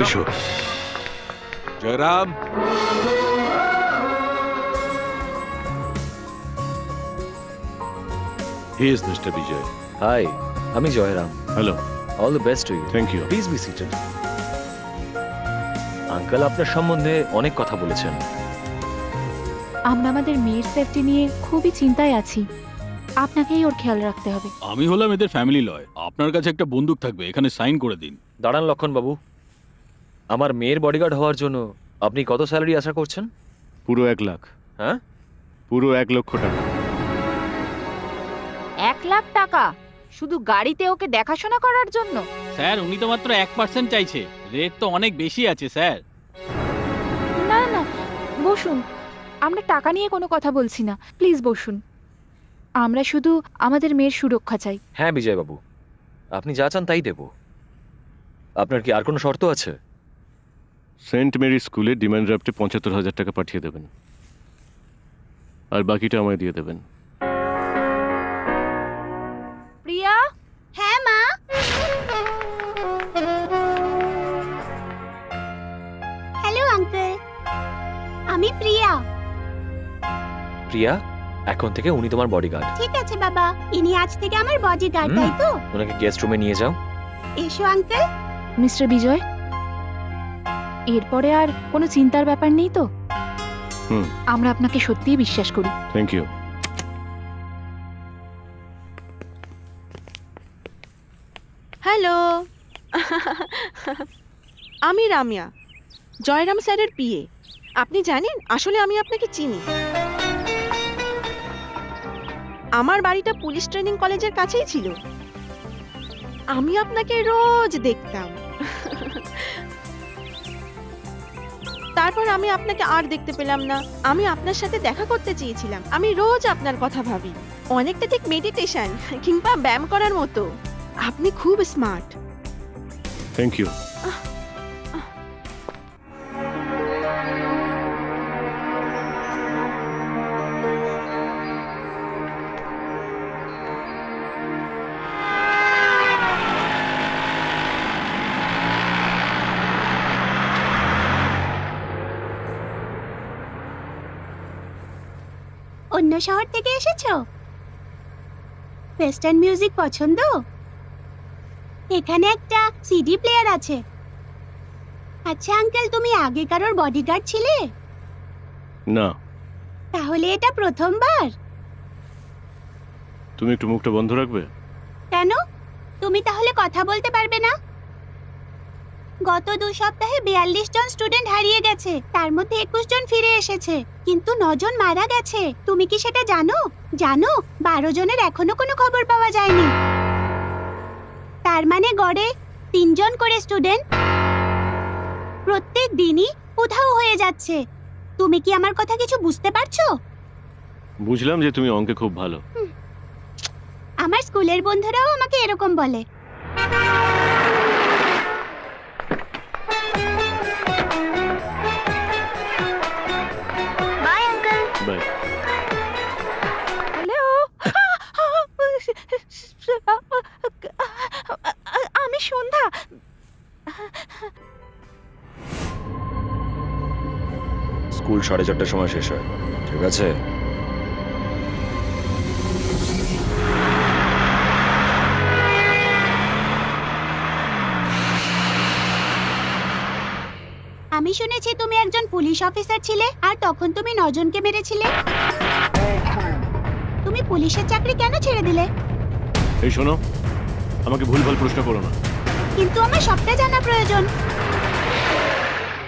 এসো Jayram. He is mister Vijay. Hi, আমি Jayram. Hello, all the best to you. Thank you. Please be seated. Uncle আপনার সম্বন্ধে অনেক কথা বলেছেন। আমরা আমাদের মেয়ের সেফটি নিয়ে খুবই চিন্তায় আছি। আপনাকেই ওর খেয়াল রাখতে হবে। আমি হলাম এদের ফ্যামিলি লয়। আপনার কাছে একটা বন্দুক থাকবে, এখানে সাইন করে দিন। দাঁড়ান লক্ষণ বাবু, আমার মেয়ের বডিগার্ড হওয়ার জন্য আপনি কত স্যালারি আশা করছেন? পুরো 1 লাখ। হ্যাঁ, পুরো 1 লক্ষ টাকা। 1 লাখ টাকা শুধু গাড়িতে ওকে দেখাশোনা করার জন্য? স্যার উনি তো মাত্র 1% চাইছে, রেট তো অনেক বেশি আছে স্যার। না না, বসুন। আমরা টাকা নিয়ে কোনো কথা বলছি না, প্লিজ বসুন। আমরা শুধু আমাদের মেয়ের সুরক্ষা চাই। হ্যাঁ বিজয় বাবু, আপনি যা চান তাই দেব। আপনার কি আর কোনো শর্ত আছে? সেন্ট মেরি স্কুলে ডিমান্ড ড্রাফটে 75,000 টাকা পাঠিয়ে দেবেন, আর বাকিটা আমায় দিয়ে দেবেন। প্রিয়া। হ্যাঁ মা। হ্যালো আঙ্কেল, আমি প্রিয়া। প্রিয়া, এখন থেকে উনি তোমার বডিগার্ড। ঠিক আছে বাবা, ইনি আজ থেকে আমার বডিগার্ড, তাই তো? ওনাকে গেস্ট রুমে নিয়ে যাও। এসো আঙ্কেল। মিস্টার বিজয়, এরপরে আর কোনো চিন্তার ব্যাপার নেই তো? আমরা আপনাকে সত্যিই বিশ্বাস করি। Thank you. হ্যালো, আমি রামিয়া, জয়রাম স্যারের পিএ। আপনি জানেন, আসলে আমি আপনাকে চিনি। আমার বাড়িটা পুলিশ ট্রেনিং কলেজের কাছেই ছিল। আমি আপনাকে রোজ দেখতাম। তারপর আমি আপনাকে আর দেখতে পেলাম না। আমি আপনার সাথে দেখা করতে চেয়েছিলাম। আমি রোজ আপনার কথা ভাবি, অনেকটা ঠিক মেডিটেশন কিংবা ব্যায়াম করার মতো। আপনি খুব স্মার্ট। Thank you. অন্য শহর থেকে এসেছো? ওয়েস্টার্ন মিউজিক পছন্দ? এখানে একটা সিডি প্লেয়ার আছে। আচ্ছা আঙ্কেল, তুমি আগে কারোর বডিগার্ড ছিলে? না। তাহলে এটা প্রথমবার? তুমি একটু মুখটা বন্ধ রাখবে? কেন? তুমি তাহলে কথা বলতে পারবে না? গত 2 সপ্তাহে 42 জন স্টুডেন্ট হারিয়ে গেছে, তার মধ্যে 21 জন ফিরে এসেছে, কিন্তু 9 জন মারা গেছে। তুমি কি সেটা জানো? 12 জনের এখনো কোনো খবর পাওয়া যায়নি। তার মানে গড়ে 3 জন করে স্টুডেন্ট প্রত্যেক দিনই উধাও হয়ে যাচ্ছে। তুমি কি আমার কথা কিছু বুঝতে পারছো? বুঝলাম যে তুমি অঙ্কে খুব ভালো। আমার স্কুলের বন্ধুরাও আমাকে এরকম বলে। By uncle. বাই। হ্যালো। আমি সন্ধ্যা। স্কুল 4:30টার সময় শেষ হয়, ঠিক আছে? আমি শুনেছি তুমি একজন পুলিশ অফিসার ছিলে আর তখন তুমি 9 জনকে মেরেছিলে। তুমি পুলিশের চাকরি কেন ছেড়ে দিলে? এই শোনো, আমাকে ভুলভাল প্রশ্ন করো না। কিন্তু আমার সবটা জানা প্রয়োজন।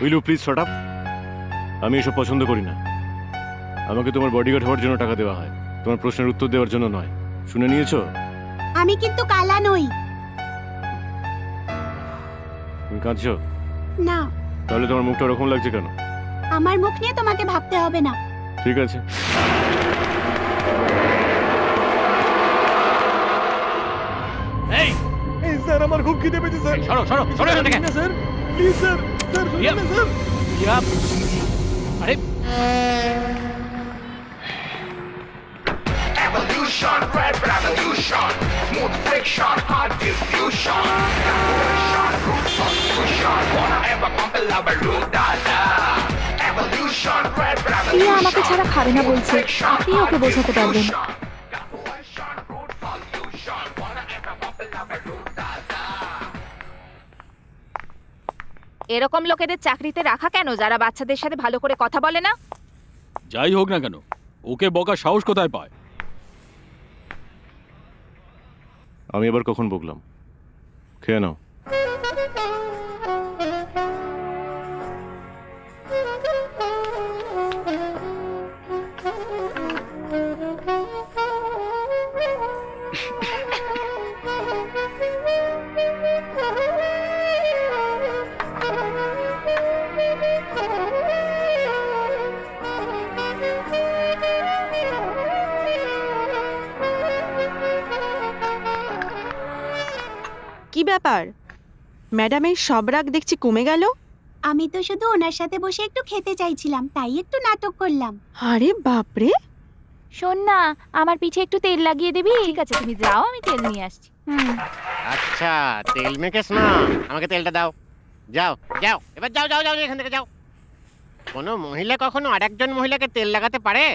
Will you please shut up? আমি এসব পছন্দ করি না। আমাকে তোমার বডিগার্ড হওয়ার জন্য টাকা দেওয়া হয়, তোমার প্রশ্নের উত্তর দেওয়ার জন্য নয়। শুনে নিয়েছো? আমি কিন্তু কালা নই। তুমি কাঁদছো? না, তাহলে তোমার মুখটা ওরকম লাগছে কেন? আমার মুখ নিয়ে তোমাকে ভাবতে হবে না। ঠিক আছে। এই স্যার আমার খুব খিদে পেয়েছে স্যার। সরো সরো সরো এখান থেকে। Sir please sir, sir yeah. Sir. Yeah, আরে Evolution, red revolution, smooth friction, hard diffusion, evolution, root solution, wanna ever compel our root data. Evolution, red প্রিয়া আমাকে revolution, ছাড়া খাবে না বলছে, আপনি ওকে বোঝাতে পারবেন। evolution, root solution, wanna ever compel our root data. এরকম লোকেদের চাকরিতে রাখা কেন, যারা বাচ্চাদের সাথে ভালো করে কথা বলে না? যাই হোক না কেন, ওকে বকার সাহস কোথায় পায়? আমি এবার কখন বকলাম? খেয়ে নাও। কি ব্যাপার, ম্যাডামের সব রাগ দেখছি কমে গেল। আমি তো শুধু ওনার সাথে বসে একটু খেতে চাইছিলাম, তাই একটু নাটক করলাম। আরে বাপরে, শোন না, আমার পিঠে একটু তেল লাগিয়ে দিবি? ঠিক আছে, তুমি যাও, আমি তেল নিয়ে আসছি। আচ্ছা, তেল মেখেস না, আমাকে তেলটা দাও। যাও যাও, এবার যাও যাও যাও, এখান থেকে যাও। কোনো মহিলা কখনো আরেকজন মহিলাকে তেল লাগাতে পারে?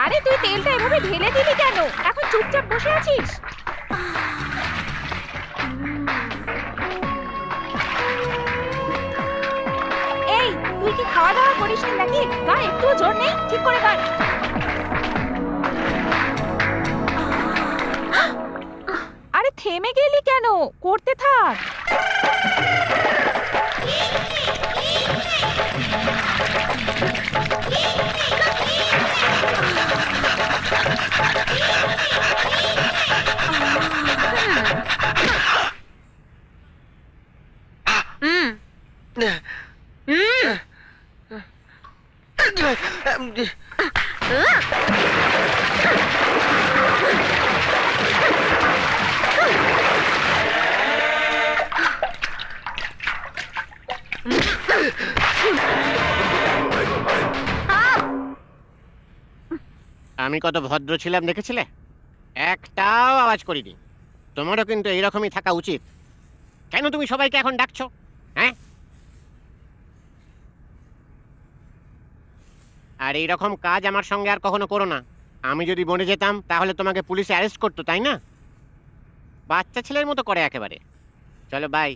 আরে তুই তেলটা এভাবে ঢেলে দিলি কেন? এখন চুপচাপ বসে আছিস? এই, তুই কি খাওয়া দাওয়া করিস নি নাকি? গা একটু জোর নেই, ঠিক করে গা। আরে থেমে গেলি কেন? করতে থাক। আমি কত ভদ্র ছিলাম দেখেছিলে? একটাও আওয়াজ করিনি। তোমারও কিন্তু এইরকমই থাকা উচিত। কেন তুমি সবাইকে এখন ডাকছো? হ্যাঁ, আর এইরকম কাজ আমার সঙ্গে আর কখনো করো না। আমি যদি বনে যেতাম তাহলে তোমাকে পুলিশে অ্যারেস্ট করতো, তাই না? বাচ্চা ছেলের মতো করে একেবারে। চলো বাই।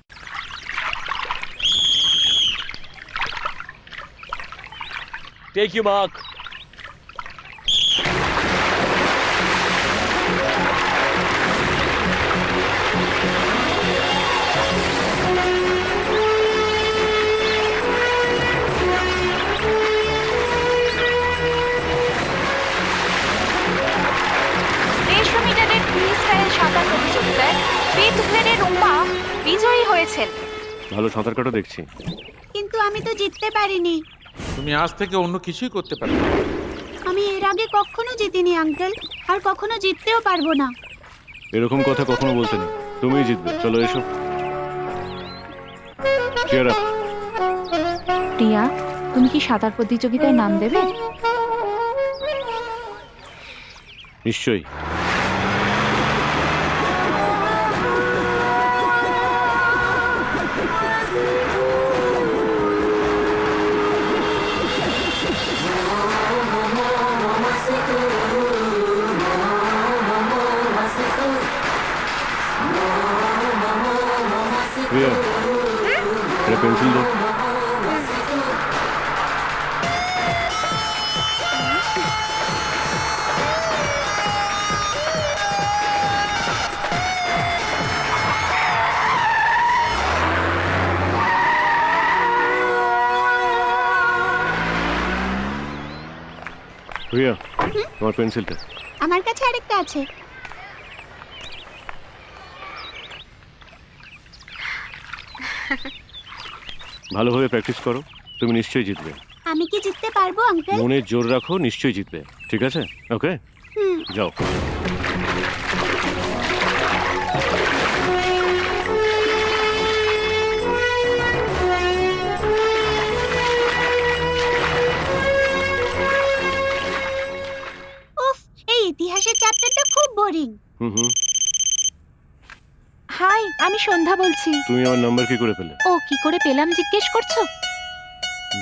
Take you mark. সাঁতার প্রতিযোগিতায় ফিফথ গ্রেডের রুম্পা বিজয়ী হয়েছেন। ভালো সাঁতার কাটো দেখছি। কিন্তু আমি তো জিততে পারিনি। তুমি আজ থেকে অন্য কিছুই করতে পারো। আমি এর আগে কখনো জিতিনি আঙ্কেল, আর কখনো জিততেও পারবো না। এরকম কথা কখনো বলতে নেই, তুমিই জিতবে। চলো এসো। Cheer up. প্রিয়া, তুমি কি সাঁতার প্রতিযোগিতায় নাম দেবে? নিশ্চয়ই। প্রিয়া এটা পেন্সিল দাও। প্রিয়া তোমার পেন্সিলটা। আমার কাছে আরেকটা আছে। ভালোভাবে প্র্যাকটিস করো, তুমি নিশ্চয়ই জিতবে। আমি কি জিততে পারবো আঙ্কেল? মনে জোর রাখো, নিশ্চয়ই জিতবে, ঠিক আছে? ওকে, হুম। যাও। উফ, এই ইতিহাসের চ্যাপ্টারটা খুব বোরিং। হুম। হাই, আমি সন্ধ্যা বলছি। তুমি আমার নাম্বার কি করে পেলে? ও, কি করে পেলাম জিজ্ঞেস করছো?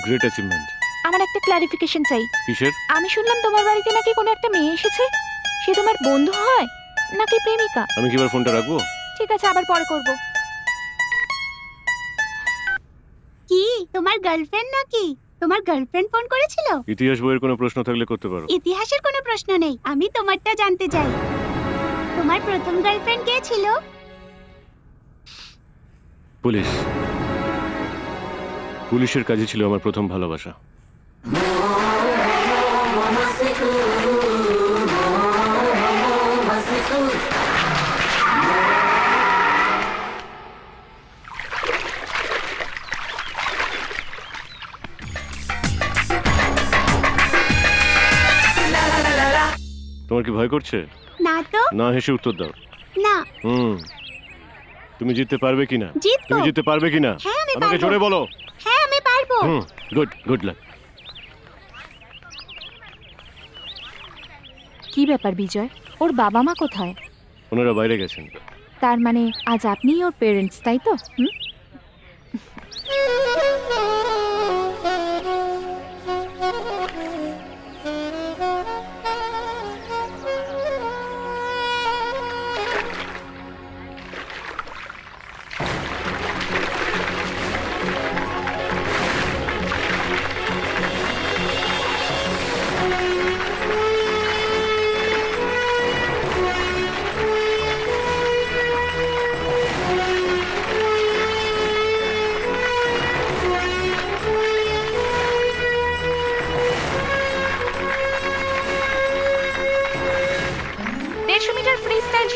Great achievement. আমার একটা ক্লারিফিকেশন চাই। কিসের? আমি শুনলাম তোমার বাড়িতে নাকি কোনো একটা মেয়ে এসেছে। সে তোমার বন্ধু হয় নাকি প্রেমিকা? আমি কি এবার ফোনটা রাখবো? ঠিক আছে, আবার পরে করব। কি তোমার গার্লফ্রেন্ড নাকি? তোমার গার্লফ্রেন্ড ফোন করেছিল? ইতিহাস বইয়ের কোনো প্রশ্ন থাকলে করতে পারো। ইতিহাসের কোনো প্রশ্ন নেই, আমি তোমারটা জানতে চাই। তোমার প্রথম গার্লফ্রেন্ড কে ছিল? পুলিশ। পুলিশের কাজই ছিল আমার প্রথম ভালোবাসা। তোমার কি ভয় করছে? না তো। না হেসে উত্তর দাও। না। তুমি জিততে পারবে কিনা? জিতবো। তুমি জিততে পারবে কিনা? হ্যাঁ, আমি আমাকে পারবো। জোরে বলো। হ্যাঁ, আমি পারবো। Good luck. কি ব্যাপার বিজয়, ওর বাবা মা কোথায়? ওনারা বাইরে গেছেন। তার মানে আজ আপনিই ওর পেরেন্টস, তাই তো?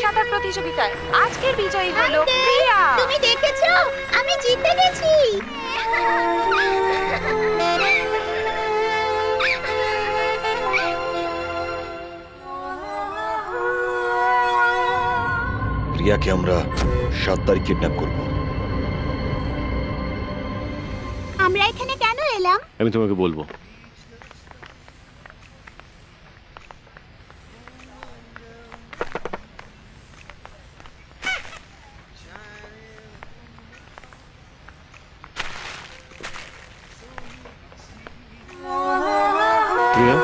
সাঁতার প্রতিযোগিতায় আজকের বিজয়ী হলো আঙ্কেল, প্রিয়া। তুমি দেখেছো? আমি জিতে গেছি। প্রিয়াকে আমরা 7 তারিখ কিডন্যাপ করব। আমরা এখানে কেন এলাম? আমি তোমাকে বলবো। প্রিয়া,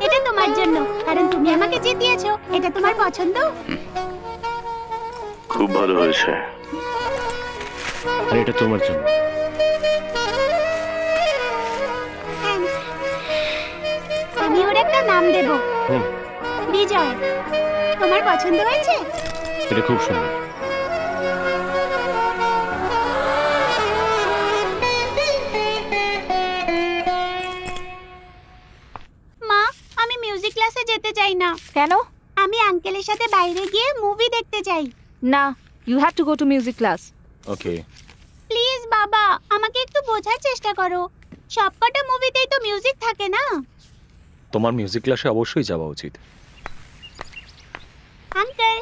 এটা তোমার জন্য, কারণ তুমি আমাকে জিতিয়েছো। এটা তোমার পছন্দ? খুব ভালো হয়েছে। আর এটা তোমার জন্য। থ্যাঙ্কস। আমি ওর একটা নাম দেব। বিজয়। তোমার পছন্দ হয়েছে? এটা খুব সুন্দর। মা, আমি মিউজিক ক্লাসে যেতে চাই না। কেন? আমি আঙ্কেলের সাথে বাইরে গিয়ে মুভি দেখতে চাই। না, you have to go to music class. Okay. Please বাবা, আমাকে একটু বোঝার চেষ্টা করো। সবকটা মুভিতেই তো মিউজিক থাকে না। তোমার মিউজিক ক্লাসে অবশ্যই যাওয়া উচিত। Uncle,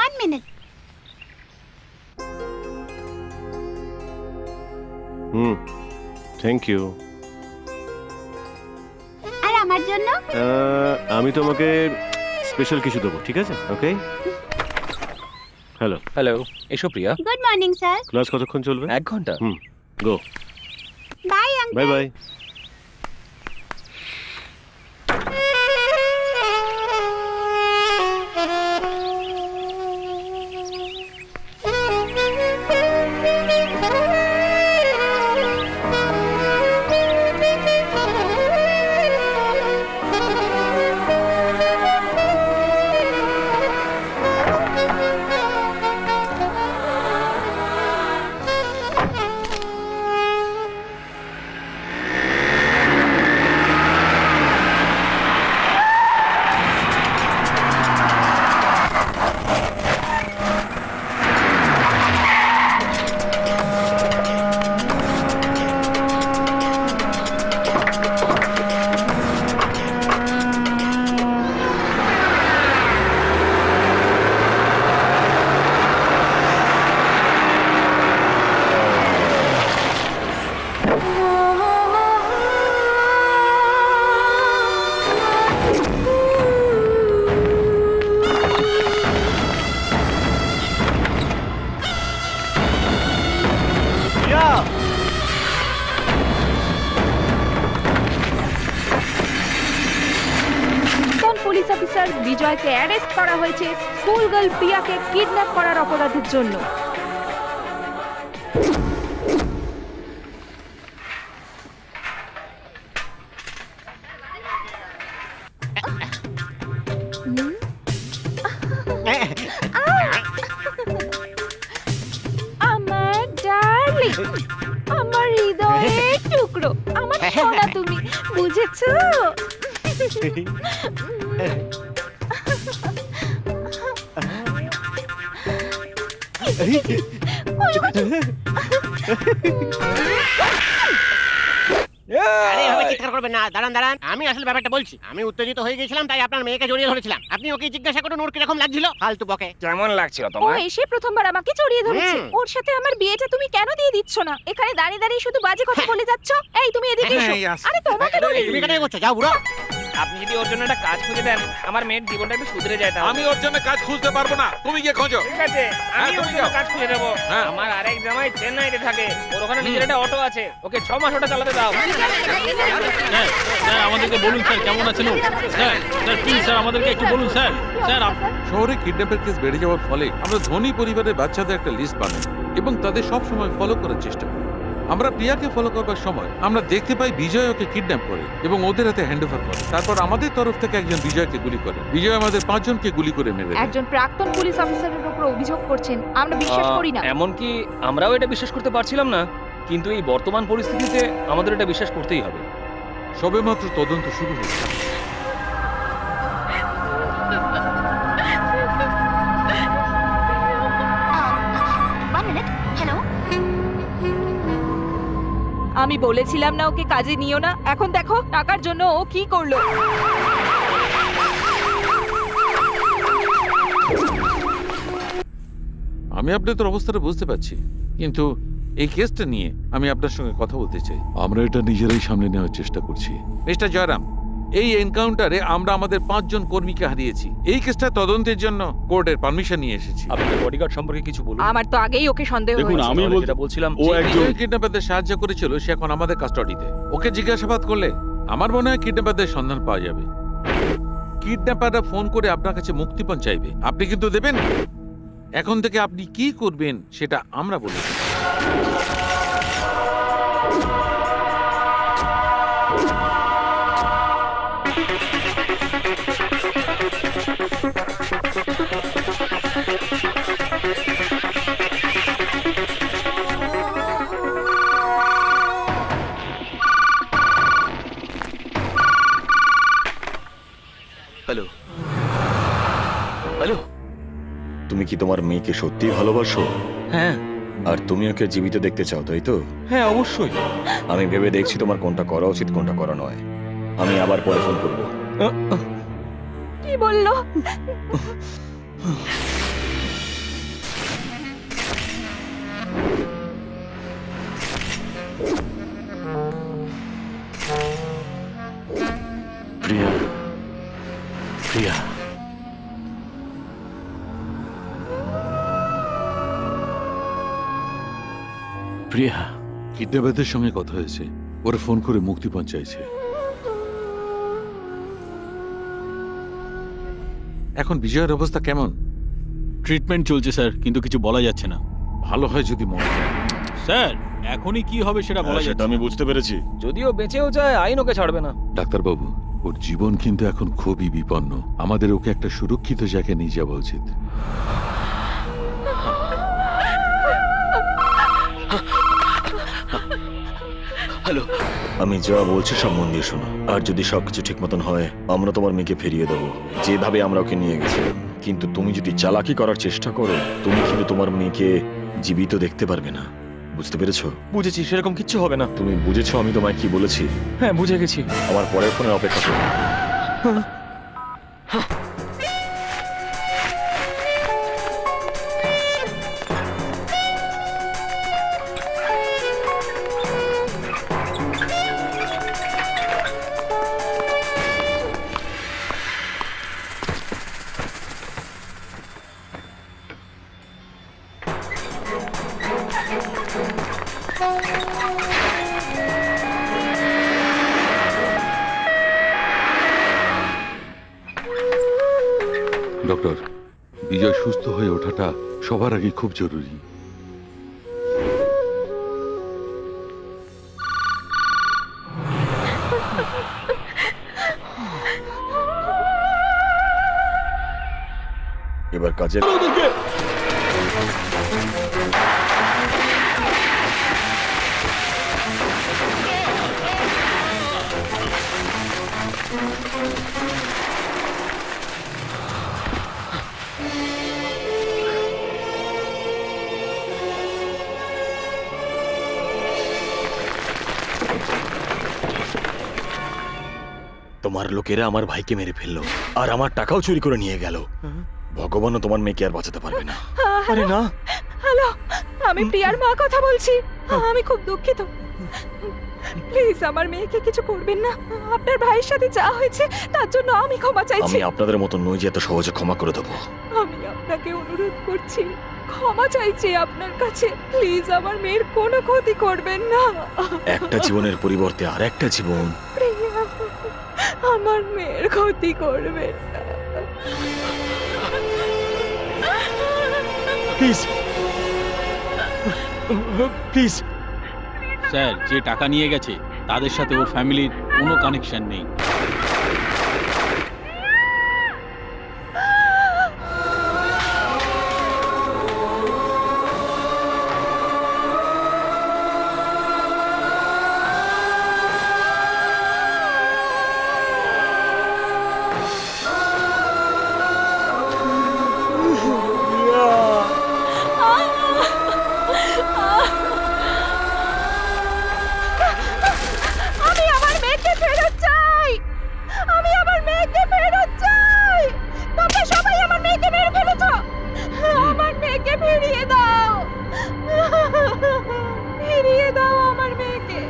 1 minute. Thank you. আর আমার জন্য? আমি তোমাকে স্পেশাল কিছু দেবো, ঠিক আছে? ওকে। হ্যালো হ্যালো, এসো Priya. Good morning sir. Class কতক্ষণ চলবে? 1 ঘন্টা। Go. Bye uncle. Bye bye. Police officer বিজয়কে অ্যারেস্ট করা হয়েছে স্কুল গার্ল প্রিয়াকে কিডন্যাপ করার অপরাধের জন্য। আমার ডার্লিং, আমার হৃদয়ের টুকরো, আমার সোনা তুমি, বুঝেছো? আরে হবে চিৎকার করবেন না, দাঁড়ান দাঁড়ান, আমি আসলে ব্যাপারটা বলছি। আমি উত্তেজিত হয়ে গেছিলাম, তাই আপনার মেয়েকে জড়িয়ে ধরেছিলাম। আপনি ওকে জিজ্ঞাসা করুন ওর কিরকম লাগছিল। ফালতু বকে। কেমন লাগছিল ও তোমার? এসে প্রথমবার আমাকে জড়িয়ে ধরেছে। ওর সাথে আমার বিয়েটা তুমি কেন দিয়ে দিচ্ছ না? এখানে দাঁড়িয়ে দাঁড়িয়ে শুধু বাজে কথা বলে যাচ্ছ। এই তুমি এদিকে এসো। আরে তোমাকে বলি। তুমি কেন করছো? যাও বুড়ো। আপনি যদি ওর জন্য একটা কাজ খুঁজে দেন, আমার মেয়ের জীবনটা একটু সুধরে যায়। আমি ওর জন্য কাজ খুঁজতে পারবো না, তুমি গিয়ে খোঁজো। ঠিক আছে, আমি ওর তুমি জন্য যাও। কাজ খুঁজে দেবো। হ্যাঁ। আমার আরেক জামাই চেন্নাইতে থাকে, ওর ওখানে নিজের একটা অটো আছে, ওকে 6 মাস ওটা চালাতে দাও। স্যার আমাদেরকে বলুন স্যার কেমন আছেন ও? স্যার স্যার প্লিজ স্যার আমাদেরকে একটু বলুন স্যার। স্যার শহরে কিডন্যাপের কেস বেড়ে যাওয়ার ফলে আমরা ধনী পরিবারের বাচ্চাদের একটা লিস্ট বানাই এবং তাদের সব সময় ফলো করার চেষ্টা করি। আমরা প্রিয়াকে ফলো করবার সময় আমরা দেখতে পাই বিজয় ওকে কিডন্যাপ করে এবং ওদের হাতে হ্যান্ডওভার করে। তারপর আমাদের তরফ থেকে একজন বিজয়কে গুলি করে। বিজয় আমাদের 5 জনকে গুলি করে মেরে দেয়। একজন প্রাক্তন পুলিশ অফিসারের উপর অভিযোগ করছেন, আমরা বিশ্বাস করি না। এমনকি আমরাও এটা বিশ্বাস করতে পারছিলাম না, কিন্তু এই বর্তমান পরিস্থিতিতে আমাদের এটা বিশ্বাস করতেই হবে। সবেমাত্র তদন্ত শুরু হয়েছে। আমি বলেছিলাম না ওকে কাজে নিও না, এখন দেখো টাকার জন্য ও কি করলো। আমি আপনাদের অবস্থাটা বুঝতে পারছি, কিন্তু এই কেসটা নিয়ে আমি আপনার সঙ্গে কথা বলতে চাই। আমরা এটা নিজেরাই সামনে নেওয়ার চেষ্টা করছি। মিস্টার জয়রাম, এই এনকাউন্টারে আমরা আমাদের 5 জন কর্মীকে হারিয়েছি। এই কেসটা তদন্তের জন্য কোর্টের পারমিশন নিয়ে এসেছি। আপনাদের বডিগার্ড সম্পর্কে কিছু বলুন। আমার তো আগেই ওকে সন্দেহ দেখুন হয়েছিল। আমি যেটা বলছিলাম, ও যে একজন বিজয় কিডন্যাপারদের সাহায্য করেছিল সে এখন আমাদের কাস্টডিতে। ওকে জিজ্ঞাসাবাদ করলে আমার মনে হয় কিডন্যাপারদের সন্ধান পাওয়া যাবে। কিডন্যাপাররা ফোন করে আপনার কাছে মুক্তিপণ চাইবে, আপনি কিন্তু দেবেন। এখন থেকে আপনি কি করবেন সেটা আমরা বলি। হ্যালো হ্যালো, তুমি কি তোমার মেয়েকে সত্যিই ভালোবাসো? হ্যাঁ আর তুমি ওকে জীবিত দেখতে চাও, তাই তো? হ্যাঁ অবশ্যই। আমি ভেবে দেখছি তোমার কোনটা করা উচিত কোনটা করা নয়। আমি আবার পরে ফোন করবো। কি বললো? প্রিয়া, প্রিয়া, প্রিয়া। কিডন্যাপারদের সঙ্গে কথা হয়েছে, ওরা ফোন করে মুক্তিপণ চাইছে। এখন বিজয়ের অবস্থা কেমন? ট্রিটমেন্ট চলছে স্যার, কিন্তু কিছু বলা যাচ্ছে না। ভালো হয় যদি মরে যায়। স্যার এখনই কি হবে সেটা বলা সেটা যাচ্ছে আমি বুঝতে পেরেছি। যদিও বেঁচেও যায় আইন ওকে ছাড়বে না। ডাক্তারবাবু, ওর জীবন কিন্তু এখন খুবই বিপন্ন। আমাদের ওকে একটা সুরক্ষিত জায়গায় নিয়ে যাওয়া উচিত। হ্যালো, আমি যা বলছি সব মন দিয়ে শোনো। আর যদি সবকিছু ঠিক মতন হয়, আমরা তোমার মেয়েকে ফিরিয়ে দেবো যেভাবে আমরা ওকে নিয়ে গেছিলাম। কিন্তু তুমি যদি চালাকি করার চেষ্টা করো, তুমি কিন্তু তোমার মেয়েকে জীবিত দেখতে পারবে না। বুঝতে পেরেছো? বুঝেছি, সেরকম কিচ্ছু হবে না। তুমি বুঝেছো আমি তোমায় কি বলেছি? হ্যাঁ, বুঝে গেছি। আমার পরের ফোনে অপেক্ষা করো। ডক্টর, বিজয় সুস্থ হয়ে ওঠাটা সবার আগে খুব জরুরি। এবার কাজে তোমার লোকেরা আমার ভাইকে মেরে ফেললো আর আমার টাকাও চুরি করে নিয়ে গেল। ভগবানও তোমার মেয়েকে আর বাঁচাতে পারবে না। আরে না। হ্যালো, আমি প্রিয়ার মা কথা বলছি। আমি খুব দুঃখিত, প্লিজ আমার মেয়েকে কিছু করবেন না। আপনার ভাইয়ের সাথে যা হয়েছে তার জন্য আমি ক্ষমা চাইছি। আমি আপনাদের মতো নই যে এত সহজে ক্ষমা করে দেবো। আমি আপনাকে অনুরোধ করছি, ক্ষমা চাইছি আপনার কাছে, প্লিজ আমার মেয়ের কোনো ক্ষতি করবেন না। একটা জীবনের পরিবর্তে আর একটা জীবন। প্রিয়া, আমার মেয়ের ক্ষতি করবেন না। Please, please. স্যার, যে টাকা নিয়ে গেছে তাদের সাথে ওর ফ্যামিলির কোনো কানেকশন নেই। আমি আমার মেয়েকে ফেরত চাই, আমি আমার মেয়েকে ফেরত চাই। তোমরা সবাই আমার মেয়েকে মেরে ফেলেছো, আমার মেয়েকে ফিরিয়ে দাও, ফিরিয়ে দাও আমার মেয়েকে।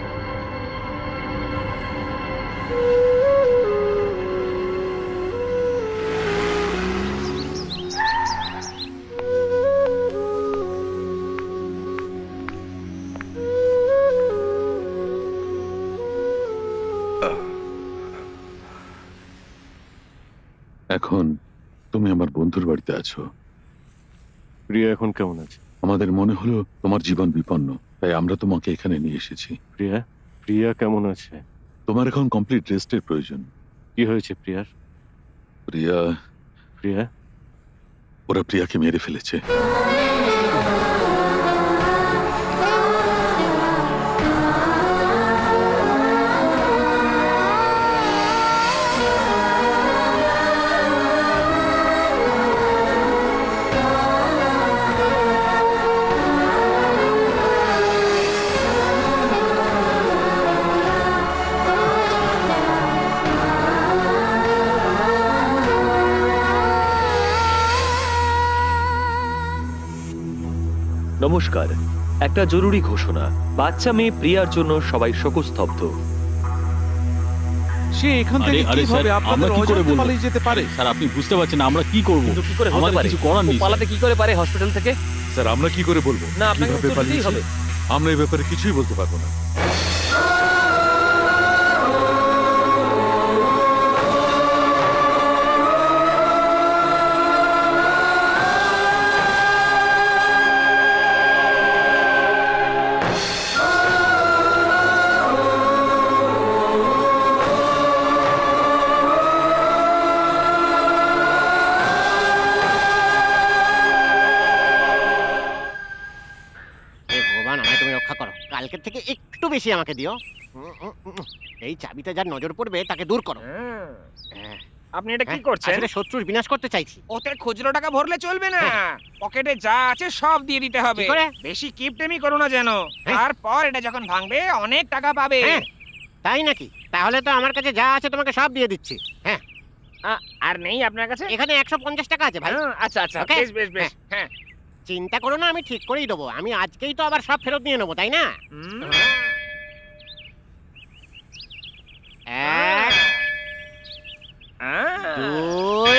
এখন তুমি আমার বন্ধুর বাড়িতে আছো। প্রিয়া এখন কেমন আছে? আমাদের মনে হলো তোমার জীবন বিপন্ন, তাই আমরা তোমাকে এখানে নিয়ে এসেছি। প্রিয়া, প্রিয়া কেমন আছে? তোমার এখন কমপ্লিট রেস্টের প্রয়োজন। কি হয়েছে প্রিয়ার? প্রিয়া, প্রিয়া, ওরা প্রিয়াকে মেরে ফেলেছে। নমস্কার, একটা জরুরি ঘোষণা। বাচ্চা মেয়ে প্রিয়ার জন্য সবাই শোকস্তব্ধ। সে এখান থেকে আরে কিভাবে স্যার, আপনাদের আমরা কি করে অজান্তে বলবো? পালিয়ে যেতে পারে? স্যার আপনি বুঝতে পারছেন না আমরা কি করব? কিন্তু কি করে হতে আমাদের পারে? কিছু করার নেই, ও পালাতে কি করে পারে হসপিটাল থেকে? স্যার আমরা কি করে বলবো না, আপনাকে কিভাবে উত্তর দিতেই পালিয়েছে? হবে। আমরা এই ব্যাপারে কিছুই বলতে পারবো না। হে ভগবান, আমায় তুমি রক্ষা করো। কালকের থেকে একটু বেশি আমাকে দিও। এই চাবিতে যার নজর পড়বে তাকে দূর করো। হ্যাঁ, আপনি এটা কি হ্যাঁ, করছেন? আসলে শত্রুর বিনাশ করতে চাইছি। ওতে খুচরো টাকা ভরলে চলবে না, হ্যাঁ। পকেটে যা আছে সব দিয়ে দিতে হবে। কি করে? বেশি কিপটেমি করো না যেন, হ্যাঁ। তারপর এটা যখন ভাঙবে অনেক টাকা পাবে। হ্যাঁ, তাই নাকি? তাহলে তো আমার কাছে যা আছে তোমাকে সব দিয়ে দিচ্ছি। হ্যাঁ, আর নেই আপনার কাছে? এখানে 150 টাকা আছে ভাই। আচ্ছা আচ্ছা, Okay? বেশ বেশ বেশ। হ্যাঁ। চিন্তা করো না, আমি ঠিক করেই দেবো। আমি আজকেই তো আবার সব ফেরত নিয়ে নেবো, তাই না? হুম। এক, আহ। 2,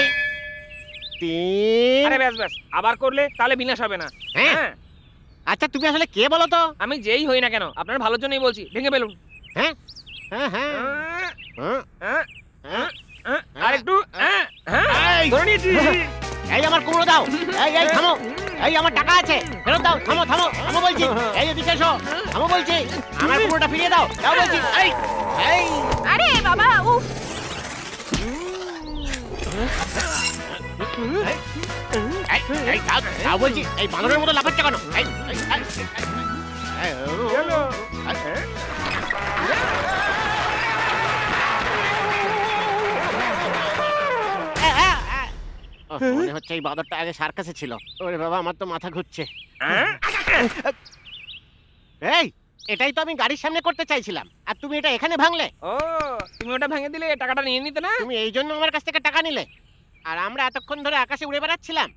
3। আরে ব্যাস ব্যাস, আবার করলে তাহলে বিনাশ হবে না। হ্যাঁ। হ্যাঁ। আচ্ছা তুমি আসলে কে বলো তো? আমি যেই হই না কেন, আপনার ভালোর জন্যই বলছি, ভেঙে ফেলুন। হ্যাঁ হ্যাঁ হ্যাঁ আহ, হ্যাঁ, আহ, আহ, আর একটু এই! ধরে নিয়েছি। এই আমার কুমড়ো দাও। এই থামো। এই আমার টাকা আছে, ফেরত দাও। থামো থামো থামো বলছি। এই এদিকে এসো, থামো বলছি। আমার কুমড়োটা ফিরিয়ে দাও, দাও বলছি। এই এই আরে বাবা, উফ! এই দাও, দাও বলছি। এই বানরের মতো লাফাচ্ছ কেন? এই এই, এই, গেলো। মনে হচ্ছে এই বাদরটা আগে সার্কাসে ছিল। ওরে বাবা, আমার তো মাথা ঘুরছে। এই, এটাই তো আমি গাড়ির সামনে করতে চাইছিলাম, আর তুমি এটা এখানে ভাঙলে। ও, তুমি ওটা ভেঙে দিলে টাকাটা নিয়ে নিতে না? তুমি এই জন্য আমার কাছ থেকে টাকা নিলে, আর আমরা এতক্ষণ ধরে আকাশে উড়ে বেড়াচ্ছিলাম।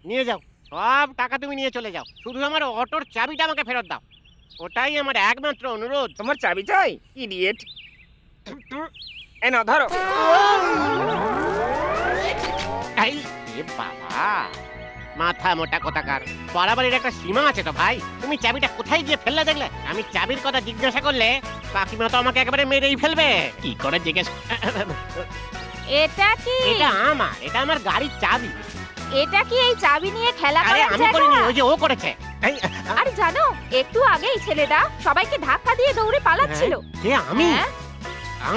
নিয়ে যাও, সব টাকা তুমি নিয়ে চলে যাও। শুধু আমার অটোর চাবিটা আমাকে ফেরত দাও, ওটাই আমার একমাত্র অনুরোধ। তোমার চাবি চাই? ইডিয়েট। এই নাও ধরো। এই এ বাবা, মাথা মোটা কোথাকার। বাড়াবাড়ির একটা সীমা আছে তো ভাই। তুমি চাবিটা কোথায় গিয়ে ফেললে দেখলে? আমি চাবির কথা জিজ্ঞাসা করলে কাকিমা তো আমাকে একেবারে মেরেই ফেলবে। কি করে জিজ্ঞেস? এটা কি? এটা আমার, এটা আমার গাড়ির চাবি। এটা কি এই চাবি নিয়ে খেলা আরে করার আমি করিনি, জায়গা? ওই যে ও করেছে। এই, আরে জানো, একটু আগেই ছেলেটা সবাইকে ধাক্কা দিয়ে দৌড়ে পালাচ্ছিল। কে? আমি? হ্যাঁ,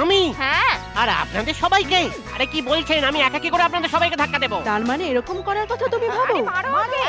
আমি? হ্যাঁ। আর আপনাদের সবাইকে? আরে কি বলছেন? আমি একা কি করে আপনাদের সবাইকে ধাক্কা দেবো? তার মানে এরকম করার কথা তুমি ভাবো? আরে মারো ওকে।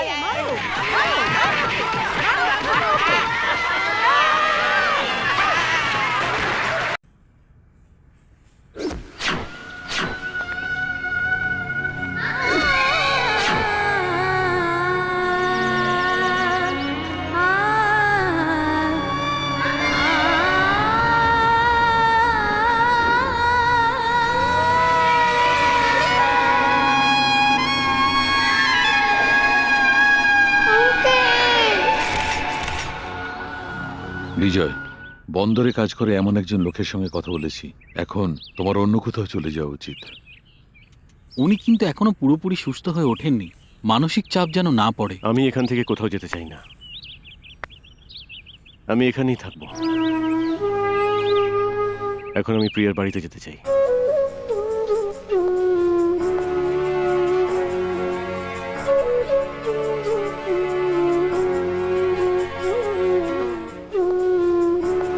বিজয়, বন্দরে কাজ করে এমন একজন লোকের সঙ্গে কথা বলেছি। এখন তোমার অন্য কোথাও চলে যাওয়া উচিত। উনি কিন্তু এখনো পুরোপুরি সুস্থ হয়ে ওঠেননি। মানসিক চাপ যেন না পড়ে। আমি এখান থেকে কোথাও যেতে চাই না, আমি এখানেই থাকবো। এখন আমি প্রিয়ার বাড়িতে যেতে চাই।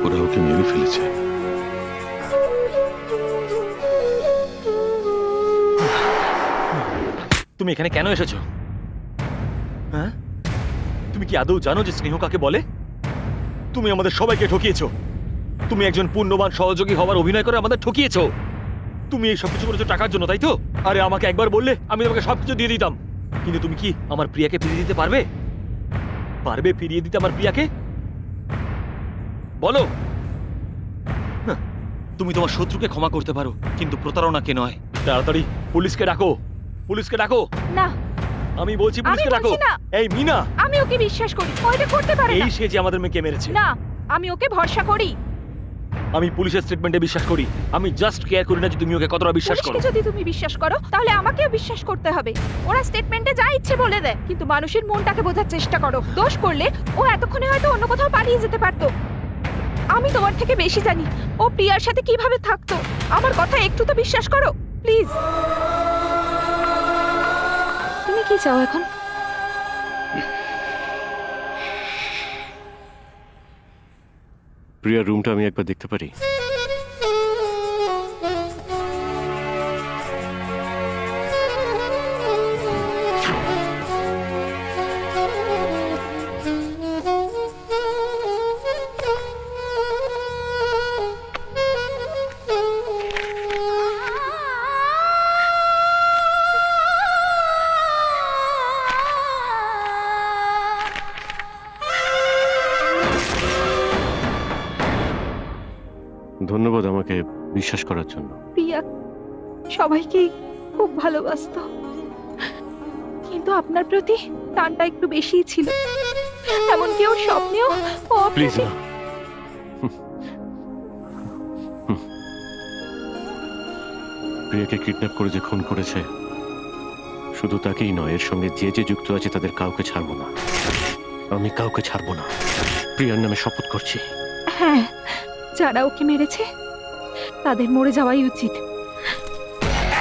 ওরা ওকে মেরে ফেলেছে। তুমি এখানে কেন এসেছো? হ্যাঁ, তুমি কি আদৌ জানো যে স্নেহ কাকে বলে? তুমি আমাদের সবাইকে ঠকিয়েছো। তুমি একজন পুণ্যবান সহযোগী হওয়ার অভিনয় করে আমাদের ঠকিয়েছো। তুমি এই সবকিছু করেছো টাকার জন্য, তাই তো? আরে আমাকে একবার বললে আমি তোমাকে সবকিছু দিয়ে দিতাম। কিন্তু তুমি কি আমার প্রিয়াকে ফিরিয়ে দিতে পারবে? পারবে ফিরিয়ে দিতে আমার প্রিয়াকে? বলো। তুমি তোমার শত্রুকে ক্ষমা করতে পারো, কিন্তু প্রতারণাকে নয়। তাড়াতাড়ি পুলিশকে ডাকো, পুলিশকে ডাকো। না, আমি বলছি পুলিশকে ডাকো। বলছি না। এই মিনা, আমি ওকে বিশ্বাস করি, ও এটা করতে পারে এই না। সে যে আমাদের মেয়েকে মেরেছে। না, আমি ওকে ভরসা করি। আমি পুলিশের স্টেটমেন্টে বিশ্বাস করি। আমি জাস্ট কেয়ার করি না যে তুমি ওকে কতটা বিশ্বাস করো। পুলিশকে যদি তুমি বিশ্বাস করো তাহলে আমাকেও বিশ্বাস করতে হবে। ওরা স্টেটমেন্টে যা ইচ্ছে বলে দেয়, কিন্তু মানুষের মনটাকে বোঝার চেষ্টা করো। দোষ করলে ও এতক্ষণে হয়তো অন্য কোথাও পালিয়ে যেতে পারতো। আমি তোমার থেকে বেশি জানি ও প্রিয়ার সাথে কিভাবে থাকতো। আমার কথা একটু তো বিশ্বাস করো প্লিজ। তুমি কি চাও এখন? প্রিয়ার রুমটা আমি একবার দেখতে পারি? ধন্যবাদ আমাকে বিশ্বাস করার জন্য। প্রিয়া সবাইকে খুব ভালোবাসতো, কিন্তু আপনার প্রতি টানটা একটু বেশিই ছিল। এমনকি ওর স্বপ্নেও ও প্লিজ আপনাকে- না। প্রিয়াকে কিডন্যাপ করে যে খুন করেছে, শুধু তাকেই নয়, এর সঙ্গে যে যে যুক্ত আছে তাদের কাউকে ছাড়বো না। আমি কাউকে ছাড়বো না। প্রিয়ার নামে শপথ করছি। হ্যাঁ, যারা ওকে মেরেছে তাদের মরে যাওয়াই উচিত।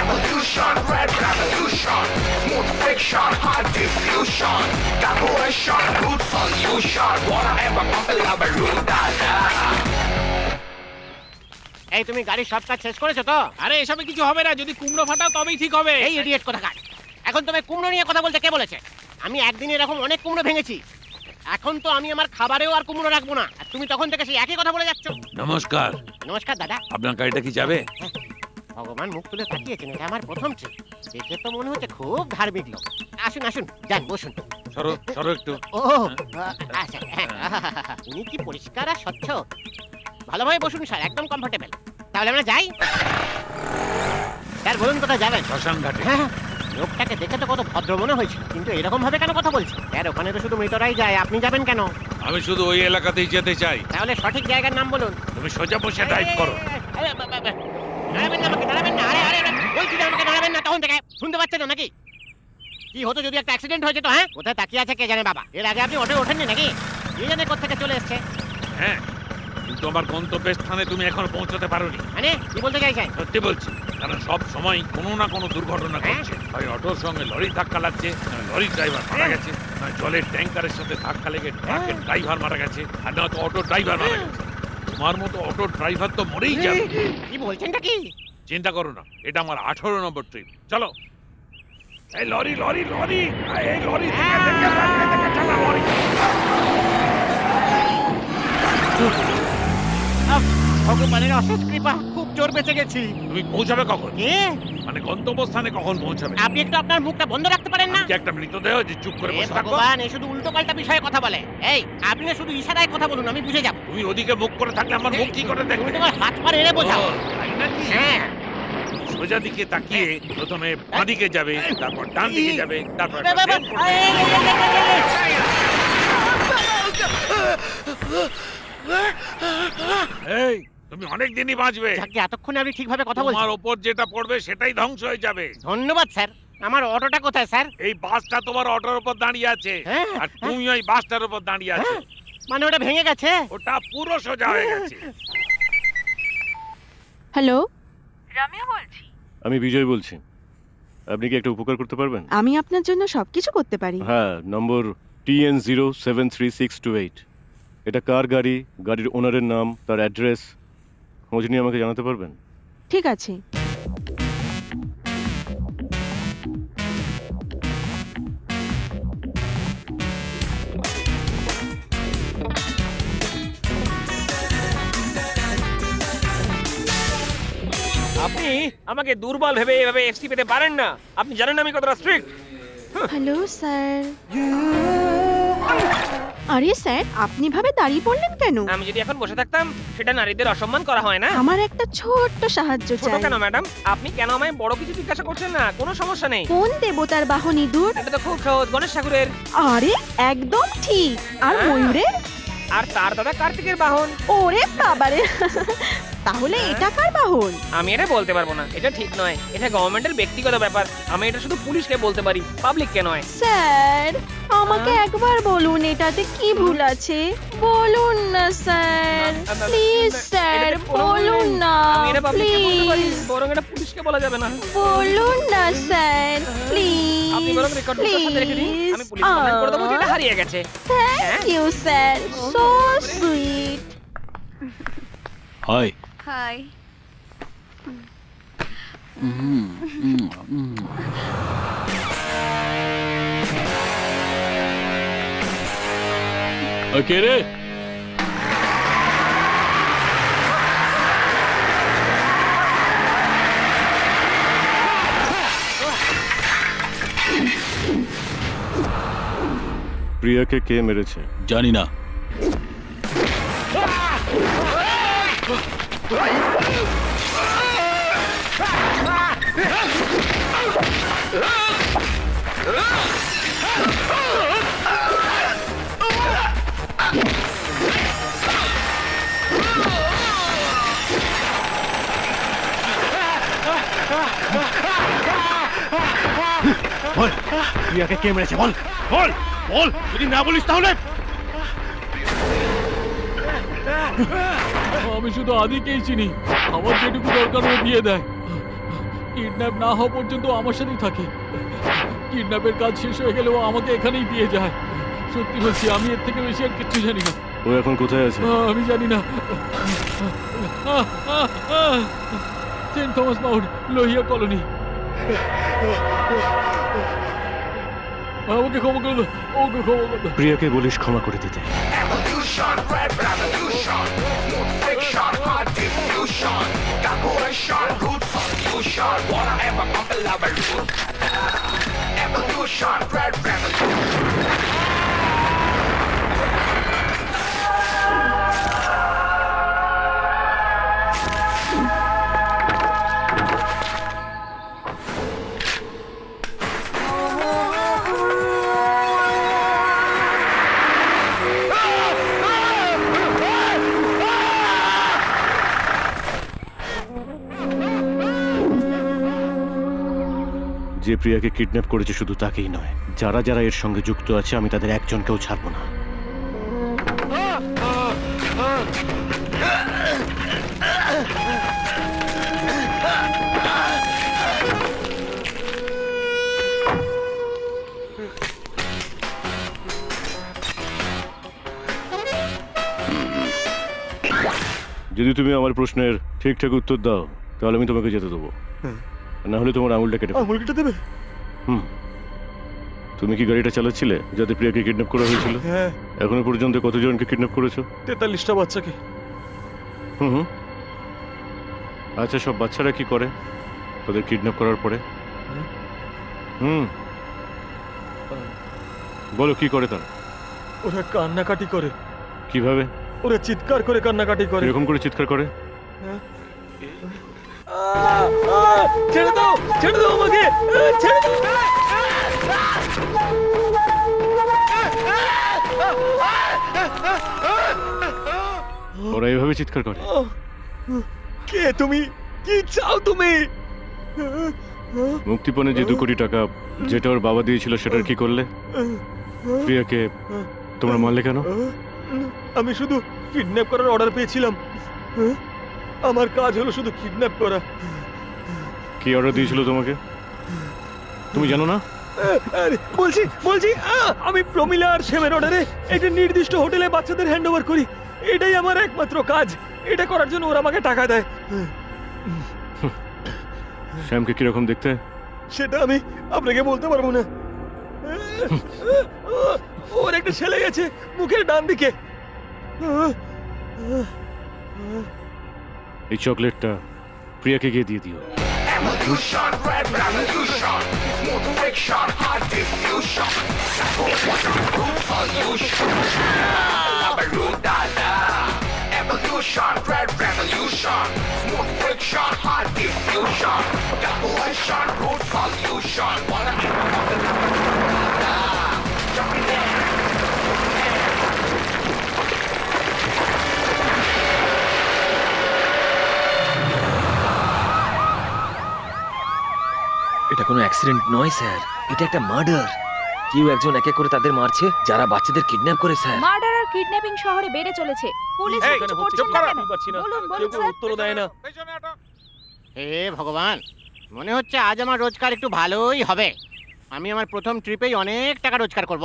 Evolution, red revolution, smooth friction, hard diffusion, collaboration, root solution, wanna ever couple of a root data. এই তুমি গাড়ির সব কাজ শেষ করেছো তো? আরে এসবে কিছু হবে না, যদি কুমড়ো ফাটাও তবেই ঠিক হবে। এই ইডিয়েট কোথাকার! এখন তুমি কুমড়ো নিয়ে কথা বলতে কে বলেছে? আমি একদিনে এরকম অনেক কুমড়ো ভেঙেছি। এখন তো আমি আমার খাবারেও আর কুমড়ো রাখবো না। আর তুমি তখন থেকে সেই একই কথা বলে যাচ্ছ। নমস্কার, নমস্কার দাদা। আপনার গাড়িটা কি যাবে? ভগবান মুখ তুলে তাকিয়েছেন, এটা আমার প্রথম ট্রিপ। দেখে তো মনে হচ্ছে খুব ধার্মিক লোক। আসুন আসুন, যান বসুন। সরো সরো একটু। ও আচ্ছা, হ্যাঁ, উনি কি পরিষ্কার আর স্বচ্ছ। ভালোভাবে বসুন স্যার, একদম কমফোর্টেবল। তাহলে আমরা যাই। স্যার বলুন কোথায় যাবেন? শ্মশান ঘাটে। হ্যাঁ, লোকটাকে দেখে তো কত ভদ্র মনে হয়েছিল, কিন্তু এরকম ভাবে কেন কথা বলছে? স্যার ওখানে তো শুধু মৃতরাই যায়, আপনি যাবেন কেন? আমি শুধু ওই এলাকাতেই যেতে চাই। তাহলে সঠিক জায়গার নাম বলুন। তুমি সোজা বসে ড্রাইভ করো। আরে, নাড়াবেন না আমাকে, নাড়াবেন না। আরে আরে আরে, বলছি না আমাকে নাড়াবেন না তখন থেকে। শুনতে পাচ্ছেন না নাকি? কি হতো যদি একটা অ্যাক্সিডেন্ট হয়েছে তো? হ্যাঁ, কোথায় তাকিয়ে আছে কে জানে বাবা। এর আগে আপনি অটো ওঠেননি নাকি? কে জানে কোথা থেকে চলে এসছে। হ্যাঁ, কিন্তু আমার গন্তব্যের স্থানে তুমি এখনো পৌঁছতে পারোনি। মানে কি বলতে চাইছেন? সত্যি বলছি, কারণ সব সময় কোনো না কোনো দুর্ঘটনা ঘটছে। হয় অটোর সঙ্গে লরি ধাক্কা লাগছে, নয় লরির ড্রাইভার মারা গেছে, নয় জলের ট্যাঙ্কারের সাথে ধাক্কা লেগে ট্রাকের ড্রাইভার মারা গেছে, আর নয়তো অটো ড্রাইভার মারা গেছে। তোমার মতো অটো ড্রাইভার তো মরেই যাবে। কি বলছেনটা কি? চিন্তা করো না, এটা আমার 18 নম্বর ট্রিপ। চলো। এই লরি লরি লরি, এই লরি দেখে চালা লরি। ভগবানের অশেষ কৃপা, খুব জোর বেঁচে গেছি। তুমি পৌঁছাবে কখন? কে? মানে গন্তব্যস্থানে কখন পৌঁছাবে? আপনি একটু আপনার মুখটা বন্ধ রাখতে পারেন না? কি একটা মৃতদেহ যে চুপ করে এ বসে থাকবো? ভগবান, এ শুধু উল্টো পাল্টা বিষয়ে কথা বলে। এই আপনি না শুধু ইশারায় কথা বলুন, আমি বুঝে যাব। তুমি ওদিকে মুখ করে থাকলে আমার মুখ কি করে তুমি দেখবে? তোমার হাত পা এড়ে বোঝাও। ও, তাই নাকি? হ্যাঁ। সোজা দিকে তাকিয়ে প্রথমে বাঁ দিকে যাবে, তারপর ডান দিকে যাবে, তারপর বাবা, একটা বাবা, এই তুমি অনেক দিনই বাঁচবে। যাকে এতক্ষণে আপনি ঠিকভাবে কথা বলছেন। তোমার উপর যেটা পড়বে সেটাই ধ্বংস হয়ে যাবে। ধন্যবাদ স্যার। আমার অটোটা কোথায় স্যার? এই বাসটা তোমার অটোর উপর দাঁড়িয়ে আছে, হ্যাঁ, আর তুমি ওই বাসটার উপর দাঁড়িয়ে আছো। হ্যাঁ, মানে ওটা ভেঙে গেছে? ওটা পুরো সোজা হয়ে গেছে। হ্যালো, রামিয়া বলছি। আমি বিজয় বলছি। আপনি কি একটা উপকার করতে পারবেন? আমি আপনার জন্য সবকিছু করতে পারি। হ্যাঁ, নম্বর TN073628। এটা কার গাড়ি, গাড়ির ওনারের নাম, তার অ্যাড্রেস খোঁজ নিয়ে আমাকে জানাতে পারবেন? ঠিক আছে। আপনি আমাকে দুর্বল ভেবে এভাবে এফসি পেতে পারেন না। আপনি জানেন আমি কতটা স্ট্রিক্ট। Hello sir. আরে স্যার, আপনি ভাবে দাঁড়িয়ে পড়লেন কেন? আমি যদি এখন বসে থাকতাম, সেটা নারীদের অসম্মান করা হয় না? আমার একটা ছোট্ট সাহায্য ছোট চাই। কেন ম্যাডাম? আপনি কেন আমায় বড় কিছু জিজ্ঞাসা করছেন না? কোনো সমস্যা নেই। কোন দেবতার বাহন ইঁদুর? এটা তো খুব সহজ, গণেশ ঠাকুরের। আরে একদম ঠিক। আর হ্যাঁ। ময়ূরের? আর তার দাদা কার্তিকের বাহন। ওরে বাবারে, তাহলে এটা কার বাহন? আমি এটা বলতে পারবো না, এটা ঠিক নয়, এটা গভর্নমেন্টের ব্যক্তিগত ব্যাপার। আমি এটা শুধু পুলিশকে বলতে পারি, পাবলিককে নয়। স্যার, আমাকে একবার বলুন এটাতে কি ভুল আছে, বলুন না স্যার, প্লিজ স্যার, বলুন না আমি এটা পাবলিককে বলতে পারি, প্লিজ, বরং এটা পুলিশকে বলা যাবে না। বলুন না স্যার, প্লিজ, আপনি বরং রেকর্ড বুকটার সাথে রেখে দিন, আমি পুলিশ কমপ্লেইন করে দেবো যে এটা হারিয়ে গেছে। Thank you sir, so sweet. Hi. Hi. কে রে? প্রিয়াকে কে মেরেছে? জানি না। বল, প্রিয়াকে কে মেরেছে? বল বল বল, যদি না বলিস তাহলে। আমি শুধু আদিকেই চিনি, আমার যেটুকু দরকার ও দিয়ে দেয়। কিডন্যাপ না হওয়া পর্যন্ত আমার সাথেই থাকে। কিডন্যাপের কাজ শেষ হয়ে গেলেও আমাকে এখানেই দিয়ে যায়। সত্যি বলছি, আমি এর থেকে বেশি আর কিচ্ছু জানি না। ও এখন কোথায় আছে? আমি জানি না। Saint Thomas Mount, Lohia colony. আমাকে ক্ষমা করে দাও, ওকে ক্ষমা করে দাও। প্রিয়াকে বলিস ক্ষমা করে দিতে। Evolution, red revolution, smooth friction, hard diffusion, calculation, root solution, wanna ever collaborate. Evolution, red revolution. যে প্রিয়াকে কিডন্যাপ করেছে শুধু তাকেই নয়, যারা যারা এর সঙ্গে যুক্ত আছে আমি তাদের একজনকেও ছাড়বো না। যদি তুমি আমার প্রশ্নের ঠিকঠাক উত্তর দাও তাহলে আমি তোমাকে যেতে দেবো, না হলে তোমার আঙুলটা কেটে ফেলবো। আঙুল কেটে দেবে? হুম। তুমি কি গাড়িটা চালাচ্ছিলে যাতে প্রিয়াকে কিডন্যাপ করা হয়েছিল? হ্যাঁ। এখনো পর্যন্ত কতজনকে কিডন্যাপ করেছো? 43টা বাচ্চাকে। হুম হুম। আচ্ছা, সব বাচ্চারা কি করে তাদের কিডন্যাপ করার পরে? হুম, বলো কি করে তারা? ওরা কান্নাকাটি করে। কিভাবে? ওরা চিৎকার করে কান্নাকাটি করে। এরকম করে চিৎকার করে? ছেড়ে দাও, ছেড়ে দাও আমাকে, ছেড়ে দাও। ওরা এভাবে চিৎকার করে? কে তুমি? কি চাও তুমি? মুক্তিপণে যে 2 কোটি টাকা যেটা ওর বাবা দিয়েছিল সেটার কি করলে? প্রিয়াকে তোমরা মারলে কেন? আমি শুধু কিডন্যাপ করার অর্ডার পেয়েছিলাম। আমার কাজ হলো শুধু কিডন্যাপ করা। কি অর্ডার দিয়েছিল তোমাকে তুমি জানো না? বলছি বলছি আমি প্রমিলা আর শ্যামের অর্ডারে একটা নির্দিষ্ট হোটেলে বাচ্চাদের হ্যান্ড ওভার করি। এটাই আমার একমাত্র কাজ। এটা করার জন্য ওরা আমাকে টাকা দেয়। শ্যামকে কিরকম দেখতে? সেটা আমি আপনাকে বলতে পারবো না। ওর একটা ছেলে গেছে মুখের ডান দিকে। এই চকলেটটা প্রিয়াকে গিয়ে দিয়ে দিও। Evolution, red revolution, smooth friction, hard diffusion, calculation, root solution, collaborate. Evolution, red revolution, smooth friction, hard diffusion, calculation, root solution, wanna jump in there. এটা কোনো অ্যাক্সিডেন্ট নয় স্যার, এটা একটা মার্ডার। কেউ একজন এক এক করে তাদের মারছে যারা বাচ্চাদের কিডন্যাপ করে স্যার। মার্ডার আর কিডন্যাপিং শহরে বেড়ে চলেছে। পুলিশ এই, কিছু এখানে করছে চুপ না করো। কেন? বলুন বলুন স্যার। উত্তরও দেয় না। পেছনে হাঁটো। হে ভগবান, মনে হচ্ছে আজ আমার রোজগার একটু ভালোই হবে। আমি আমার প্রথম ট্রিপেই অনেক টাকা রোজগার করব।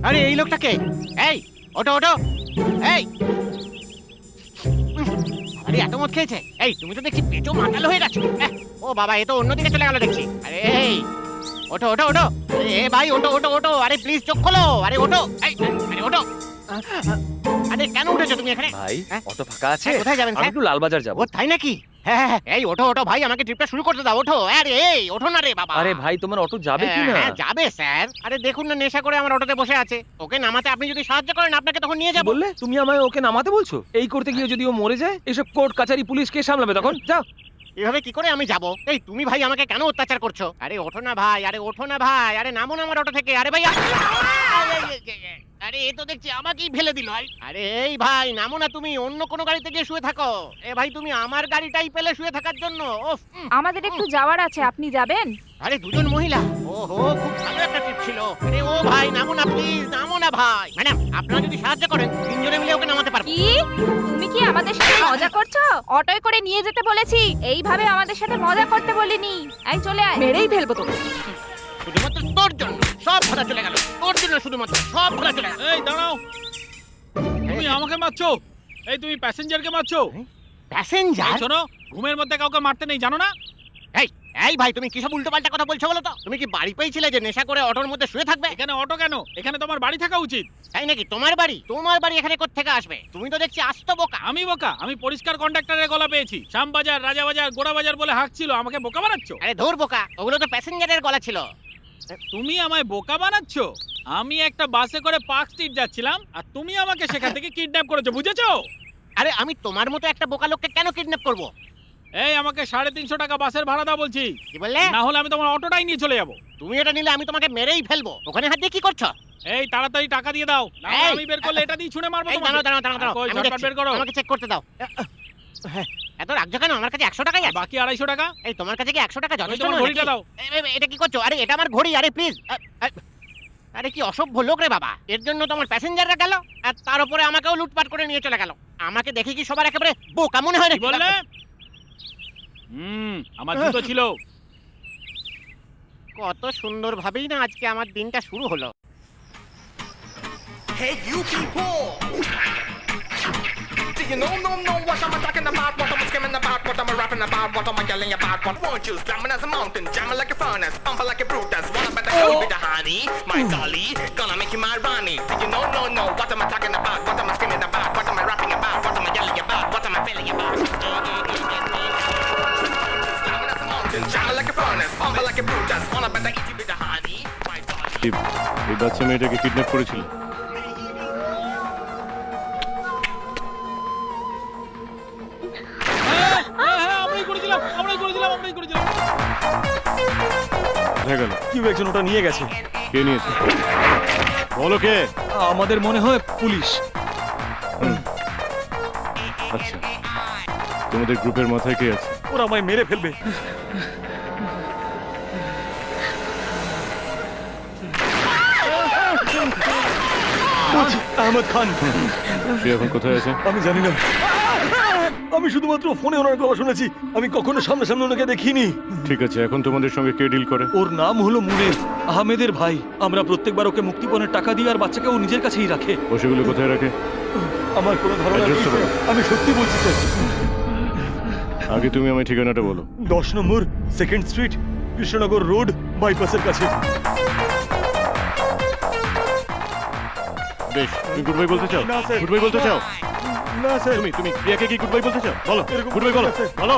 আরে এই লোকটাকে, এই ওটো ওটো, এই আরে এত মদ খেয়েছে। এই তুমি তো দেখছি পেটও মাতাল হয়ে গেছো। ও বাবা, এ তো অন্যদিকে চলে গেল দেখছি। আরে এই ওটো ওটো ওটো, আরে এ ভাই ওটো ওটো ওটো, আরে প্লিজ চোখ খোলো, আরে ওটো, এই আরে ওটো। আরে কেন উঠেছো তুমি এখানে? ভাই হ্যাঁ? অটো ফাঁকা আছে? হ্যাঁ, কোথায় যাবেন আমি স্যার? একটু লালবাজার যাব। ও তাই নাকি? হ্যাঁ হ্যাঁ, এই ওঠো ওঠো ভাই, আমাকে ট্রিপটা শুরু করতে দাও। ওঠো, আরে এই ওঠো না রে বাবা। আরে ভাই তোমার অটো যাবে কি না? হ্যাঁ, যাবে স্যার। আরে দেখুন না, নেশা করে আমার অটোতে বসে আছে। ওকে নামাতে আপনি যদি সাহায্য করেন, আপনাকে তখন নিয়ে কি যাবো। বললে তুমি আমায় ওকে নামাতে বলছো? এই করতে গিয়ে যদি ও মরে যায়, এসব কোর্ট কাচারি পুলিশ কে সামলাবে তখন? যাও। এভাবে কি করে আমি যাবো? এই তুমি ভাই আমাকে কেন অত্যাচার করছো? আরে ওঠো না ভাই, আরে ওঠো না ভাই, আরে নামো না আমার অটো থেকে। আরে ভাই আরে এ তো দেখছি আমাকেই ফেলে দিল। আরে এই ভাই নামো না, তুমি অন্য কোনো গাড়িতে গিয়ে শুয়ে থাকো। এ ভাই তুমি আমার গাড়িটাই পেলে শুয়ে থাকার জন্য। ওফ, আমাদের একটু যাওয়ার আছে, আপনি যাবেন? আরে দুজন মহিলা, ওহো খুব ভালো একটা ট্রিপ ছিল। আরে ও ভাই নামো না প্লিজ, নামো না ভাই। ম্যাডাম আপনারা যদি সাহায্য করেন, তিনজনে মিলে ওকে নামাতে পারবো। কি তুমি কি আমাদের সাথে মজা করছো? অটোয় করে নিয়ে যেতে বলেছি, এইভাবে আমাদের সাথে মজা করতে বলিনি। এই চলে আয়, মেরেই ফেলবো তোকে। শুধুমাত্র তোর জন্য সব ভাড়া চলে গেল, তোর জন্য শুধুমাত্র সব ভাড়া চলে গেল। এই দাঁড়াও, তুমি আমাকে মারছো? এই তুমি প্যাসেঞ্জারকে মারছো? প্যাসেঞ্জার? এই শোনো, ঘুমের মধ্যে কাউকে মারতে নেই, জানো না? এই এই ভাই তুমি কি সব উল্টোপাল্টা কথা বলছো বলো তো? তুমি কি বাড়ি পেয়েছিলে যে নেশা করে অটোর মধ্যে শুয়ে থাকবে? এখানে অটো কেন? এখানে তোমার বাড়ি থাকা উচিত। তাই নাকি? তোমার বাড়ি? তোমার বাড়ি এখানে কোত্থেকে আসবে? তুমি তো দেখছি আস্ত বোকা। আমি বোকা? আমি পরিষ্কার কন্ডাক্টরের গলা পেয়েছি। শ্যামবাজার, রাজাবাজার, গোড়াবাজার বলে হাঁকছিল, আমাকে বোকা বানাচ্ছ? আরে ধুর বোকা, ওগুলো তো প্যাসেঞ্জারের গলা ছিল। তুমি আমায় বোকা বানাচ্ছ? আমি একটা বাসে করে পার্ক স্ট্রিট যাচ্ছিলাম, আর তুমি আমাকে সেখান থেকে কিডন্যাপ করেছো, বুঝেছো? আরে আমি তোমার মতো একটা বোকা লোককে কেন কিডন্যাপ করব? এই আমাকে 350 টাকা বাসের ভাড়া দাও বলছি, কি বললে? না হলে আমি তোমার অটোটাই নিয়ে চলে যাবো। তুমি এটা নিলে আমি তোমাকে মেরেই ফেলবো। ওখানে হাত দিয়ে কি করছো? এই তাড়াতাড়ি টাকা দিয়ে দাও, না হলে এই, আমি বের করলে এটা দিয়ে ছুঁড়ে মারবো এই তোমাকে। দাঁড়াও দাঁড়াও দাঁড়াও দাঁড়াও, কই, আমি ঝটপট দেখছি। বের করো। আমাকে চেক করতে দাও। হ্যাঁ, এত রাখছো কেন? আমার কাছে 100 টাকাই আর আছে। বাকি 250 টাকা? এই তোমার কাছে কি 100 টাকা ওই যথেষ্ট তোমার নয় ঘড়িটা নাকি? দাও। এটা কি করছো? আরে এটা আমার ঘড়ি, আরে প্লিজ। আরে কি অসভ্য লোক রে বাবা, এর জন্য তো আমার প্যাসেঞ্জাররা গেল, আর তার উপরে আমাকেও লুটপাট করে নিয়ে চলে গেল। আমাকে দেখে কি সবার একেবারে বোকা মনে হয় কি নাকি? বললে? আমার জুতো ছিল। কত সুন্দর ভাবেই না আজকে আমার দিনটা শুরু হলো। Hey, you people! Do you know what I'm talking about? What I'm skimming about? What I'm rapping about? What I'm yelling about? What won't you? Slamming as a mountain, jamming like a furnace, pumping like a Brutus. Wanna better go with the honey, my dolly, gonna make you my Ronnie. Do you know what I'm talking about? What I'm skimming about? What am I rapping about? What am I yelling about? What am I feeling about? Slamming as a mountain, jamming like a furnace, pumping like a Brutus. Wanna better eat you with the honey, my dolly. এই বাচ্চা মেয়েটাকে kidnap করেছিল। আমরাই করেছিলাম। কোথায় গেল? কেউ একজন ওটা নিয়ে গেছে। কে নিয়েছে? বলো কে? আমাদের মনে হয় পুলিশ। আচ্ছা, তোমাদের গ্রুপের মাথায় কে আছে? ওরা আমায় মেরে ফেলবে। বলছি, আহমদ খান। সে এখন কোথায় আছে? আমি জানি না, আমি শুধুমাত্র ফোনে ওনার গলা শুনেছি, আমি কখনো সামনে ওনাকে দেখিনি। ঠিক আছে, এখন তোমাদের সঙ্গে কে ডিল করে? ওর নাম হলো মুনির, আহমেদের ভাই। আমরা প্রত্যেকবার ওকে মুক্তিপণের টাকা দিই, আর বাচ্চাকে ও নিজের কাছেই রাখে। ও সেগুলো কোথায় রাখে? আমার কোনো ধারণা নেই Address টা স্যার। বলো। আমি সত্যি বলছি স্যার। আগে তুমি আমায় ঠিকানাটা বলো। 10 নম্বর 2nd স্ট্রিট, কৃষ্ণনগর রোড, বাইপাসের কাছে। বেশ, তুমি গুড বাই বলতে চাও? না, স্যার। গুড বাই বলতে চাও? না স্যার, তুমি প্রিয়াকে কি গুড বাই বলতে চাও? বলো, এরকম গুড বাই বলো। স্যার। বলো,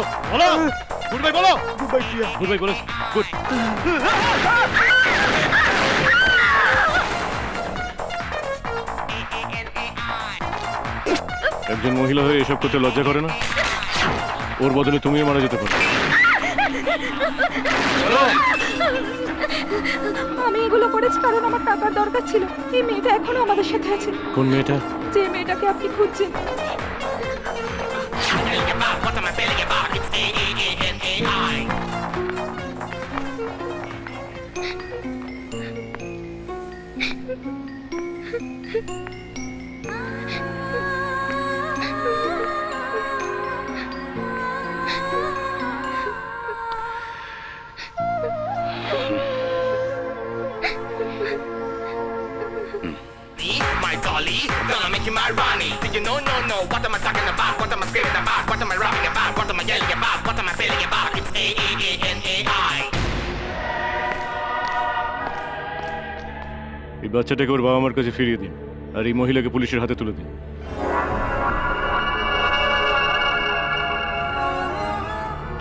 গুড বাই বলো। গুড বাই প্রিয়া। গুড বাই বলো। গুড। একজন মহিলা হয়ে এসব করতে লজ্জা করে না? ওর বদলে তুমিও মারা যেতে পারো। আমি এগুলো করেছি কারণ আমার টাকার দরকার ছিল। এই মেয়েটা এখনো আমাদের সাথে আছে। কোন মেয়েটা? যে মেয়েটাকে আপনি খুঁজছেন। What am I feeling about? It's A-A-A-N-A. My dolly, gonna make you my Ronnie. Did you know, no, what am I talking about? What am I screaming about? What am I rapping about? What am I yelling about? What am I feeling about? It's A-A-A-N-A-I. এই বাচ্চাটাকে ওর বাবা মার কাছে ফিরিয়ে দিন আর এই মহিলাকে পুলিশের হাতে তুলে দিন।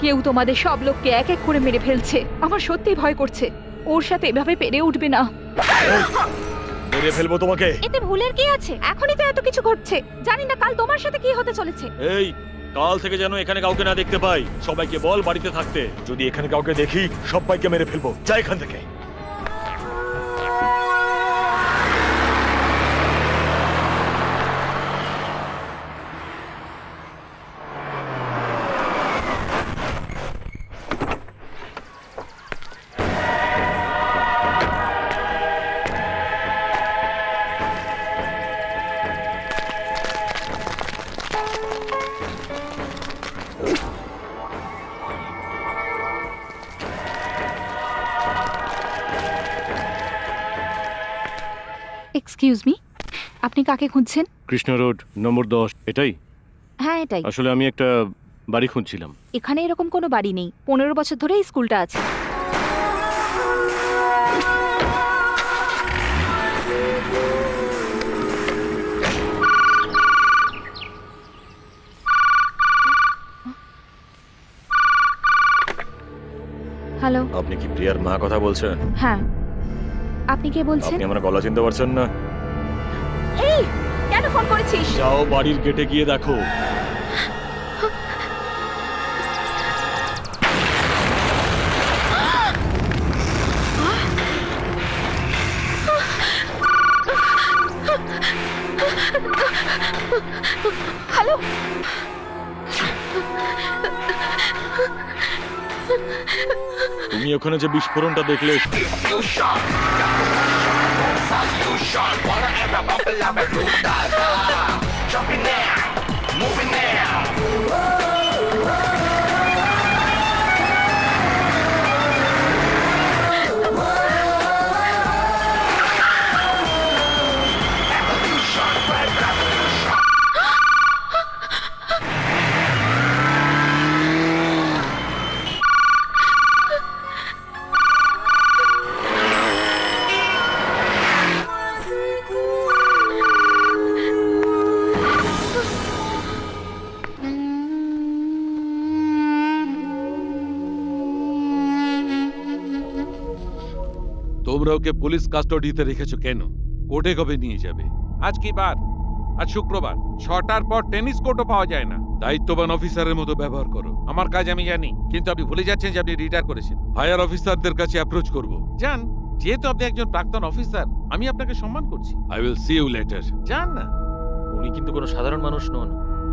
কেউ তোমাদের সব লোককে এক এক করে মেরে ফেলছে, আমার সত্যিই ভয় করছে। ওর সাথে এভাবে পেরে উঠবে না। মেরে ফেলবো তোমাকে। এতে ভুলের কি আছে? এখনই তো এত কিছু ঘটছে, জানি না কাল তোমার সাথে কি হতে চলেছে। এই কাল থেকে যেন এখানে কাউকে না দেখতে পাই। সবাইকে বল বাড়িতে থাকতে। যদি এখানে কাউকে দেখি সবাইকে মেরে ফেলবো। যা এখান থেকে। এক্সকিউজ মি, আপনি কাকে খুঁজছেন? কৃষ্ণ রোড নম্বর 10, এটাই? হ্যাঁ এটাই। আসলে আমি একটা বাড়ি খুঁজছিলাম। এখানে এরকম কোনো বাড়ি নেই, 15 বছর ধরে এই স্কুলটা আছে। হ্যালো, আপনি কি প্রিয়ার মা কথা বলছেন? হ্যাঁ। আপনি কে বলছেন? আপনি আমার গলা চিনতে পারছেন না? এই কেন ফোন করেছিস? যাও বাড়ির গেটে গিয়ে দেখো। হ্যালো, তুমি ওখানে যে বিস্ফোরণটা দেখলে Diffusion, solution. Wanna ever bubble up a roof, da-da. Jumping now, moving now. Evolution, red revolution. তোমরা ওকে পুলিশ কাস্টডিতে রেখেছো কেন? কোর্টে কবে নিয়ে যাবে? আজ কি বার? আজ শুক্রবার। 6টার পর টেনিস কোর্টও পাওয়া যায় না। দায়িত্ববান অফিসারের মতো ব্যবহার করো। আমার কাজ আমি জানি, কিন্তু আপনি ভুলে যাচ্ছেন যে আপনি রিটায়ার করেছেন। হায়ার অফিসারদের কাছে অ্যাপ্রোচ করব। যান, যেহেতু আপনি একজন প্রাক্তন অফিসার, আমি আপনাকে সম্মান করছি। I will see you later. যান না। উনি কিন্তু কোনো সাধারণ মানুষ নন।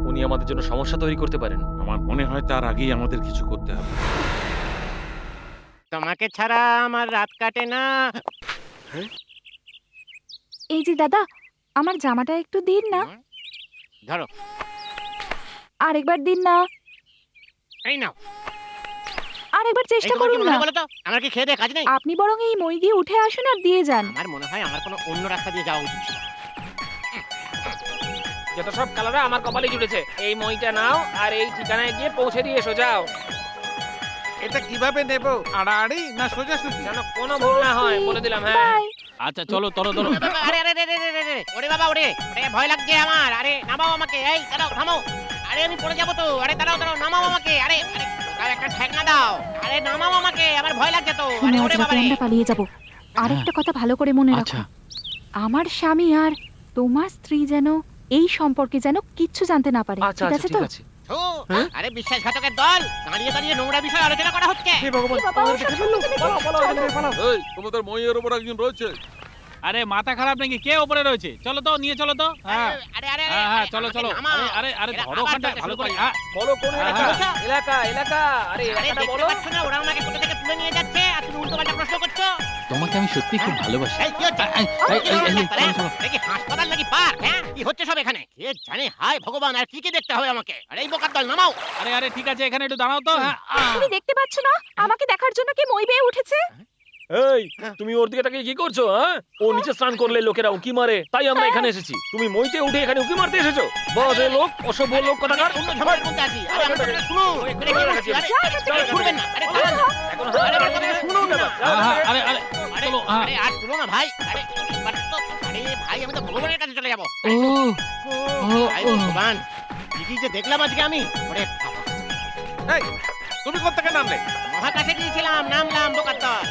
উনি আমাদের জন্য সমস্যা তৈরি করতে পারেন। আমার মনে হয় তার আগেই আমাদের কিছু করতে হবে। তোমাকে ছাড়া আমার রাত কাটে না। এই যে দাদা, আমার জামাটা একটু দিন না। ধরো, আরেকবার দিন না। এই নাও। আরেকবার চেষ্টা করুন না। বলো তো, আমার কি খেয়ে দে কাজ নেই? আপনি বরং এই মই দিয়ে উঠে আসুন আর দিয়ে যান। আমার মনে হয় আমার কোনো অন্য রাস্তা দিয়ে যাওয়া উচিত ছিল। যত সব কালারে আমার কপালে জুটেছে। এই মইটা নাও আর এই ঠিকানায় গিয়ে পৌঁছে দিয়ে এসো, যাও। এটা কিভাবে নেব? আড়াআড়ি না সোজাসুজি? যেন কোনো ভুল না হয়, বলে দিলাম। হ্যাঁ, বাই। আচ্ছা চলো চলো চলো। আরে আরে আরে আরে আরে, ওরে বাবা ওরে, আরে ভয় লাগছে আমার। আরে নামাও আমাকে। এই দাঁড়াও, থামো। আরে আমি পড়ে যাবো তো। আরে দাঁড়াও দাঁড়াও, নামাও আমাকে। আরে আরে দাও, একটা ঠেকনা দাও। আরে নামাও আমাকে, আমার ভয় লাগছে তো। আরে ওরে বাবা রে। আমরা পালিয়ে যাব। আরেকটা কথা ভালো করে মনে রাখো, আমার স্বামী আর তোমার স্ত্রী যেন এই সম্পর্কে যেন কিচ্ছু জানতে না পারে। ঠিক আছে তো? ও, আরে বিশ্বাসঘাতকের দল, দাঁড়িয়ে দাঁড়িয়ে নোংরা বিষয় আলোচনা করা হচ্ছে। এ বাবা, ওর সব সম্পর্কে দেখে- এই, তোমাদের মইয়ের উপর একজন রয়েছে। আরে মাথা খারাপ নাকি? কে উপরে রয়েছে? চলো তো, নিয়ে চলো তো। হ্যাঁ আরে আরে হ্যাঁ হ্যাঁ, চলো আমাকে চলো। নামাও। আরে আরে এরা ধরো আবার ওখানটা চলতে ভালো শুরু করে। করলো। হ্যাঁ, বলো কোন হ্যাঁ, এলাকা? হ্যাঁ। এলাকা এলাকা। আরে আরে এলাকাটা দেখতে বলো। পাচ্ছ না ওরা আমাকে কোথা থেকে তুলে নিয়ে যাচ্ছে আর তুমি উল্টোপাল্টা প্রশ্ন করছো। তোমাকে আমি সত্যি খুব ভালোবাসি। এই কি হচ্ছে? এ কি হাসপাতাল নাকি পার্ক? হ্যাঁ, কি হচ্ছে সব এখানে? কে জানে, হায় ভগবান, আর কি কি দেখতে হবে আমাকে? আরে এই বোকার দল, নামাও। আরে ঠিক আছে, এখানে একটু দাঁড়াও তো। তুমি দেখতে পাচ্ছ না আমাকে দেখার জন্য কি মই বেয়ে উঠেছে? এই, তুমি ওর দিকে তাকিয়ে কি করছো? হ্যাঁ, ও নিচে স্নান করলে লোকেরা উকি মারে, তাই আমরা এখানে এসেছি। তুমি মইতে উঠে এখানে উকি মারতে এসেছো? বাজে লোক, অসভ্য লোক কোথাকার। অন্য ঝামেলার মধ্যে আছি। আরে আমার কথা শুনো। এখানে কি হচ্ছে? আরে ছুড়বেন না। আরে দাঁড়ান। এখন আরে আমার কথা শুনুন না। আরে আরে আর তুলো না ভাই। আরে ভাই, আমি তো ভগবানের কাছে চলে যাবো। ভাই ভগবান, কি যে দেখলাম আজকে আমি। ওরে বাবা। এই, তুমি কোথা থেকে নামলে? মহাকাশে গিয়েছিলাম, নামলাম বোকার দল।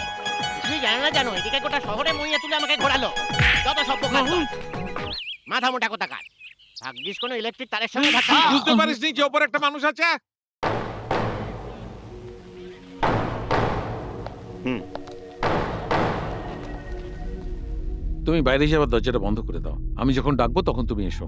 কিছুই জানো না জানো, এদিকে গোটা শহরে মইয়া তুলে আমাকে ঘোরালো। যত সব বোকার দল। মাথা মোটা কোথাকার। ভাগ্যিস কোনো ইলেকট্রিক তারের সঙ্গে ধাক্কা। বুঝতে পারিসনি যে ওপর একটা মানুষ আছে? তুমি বাইরে যাবার দরজাটা বন্ধ করে দাও। আমি যখন ডাকবো তখন তুমি এসো।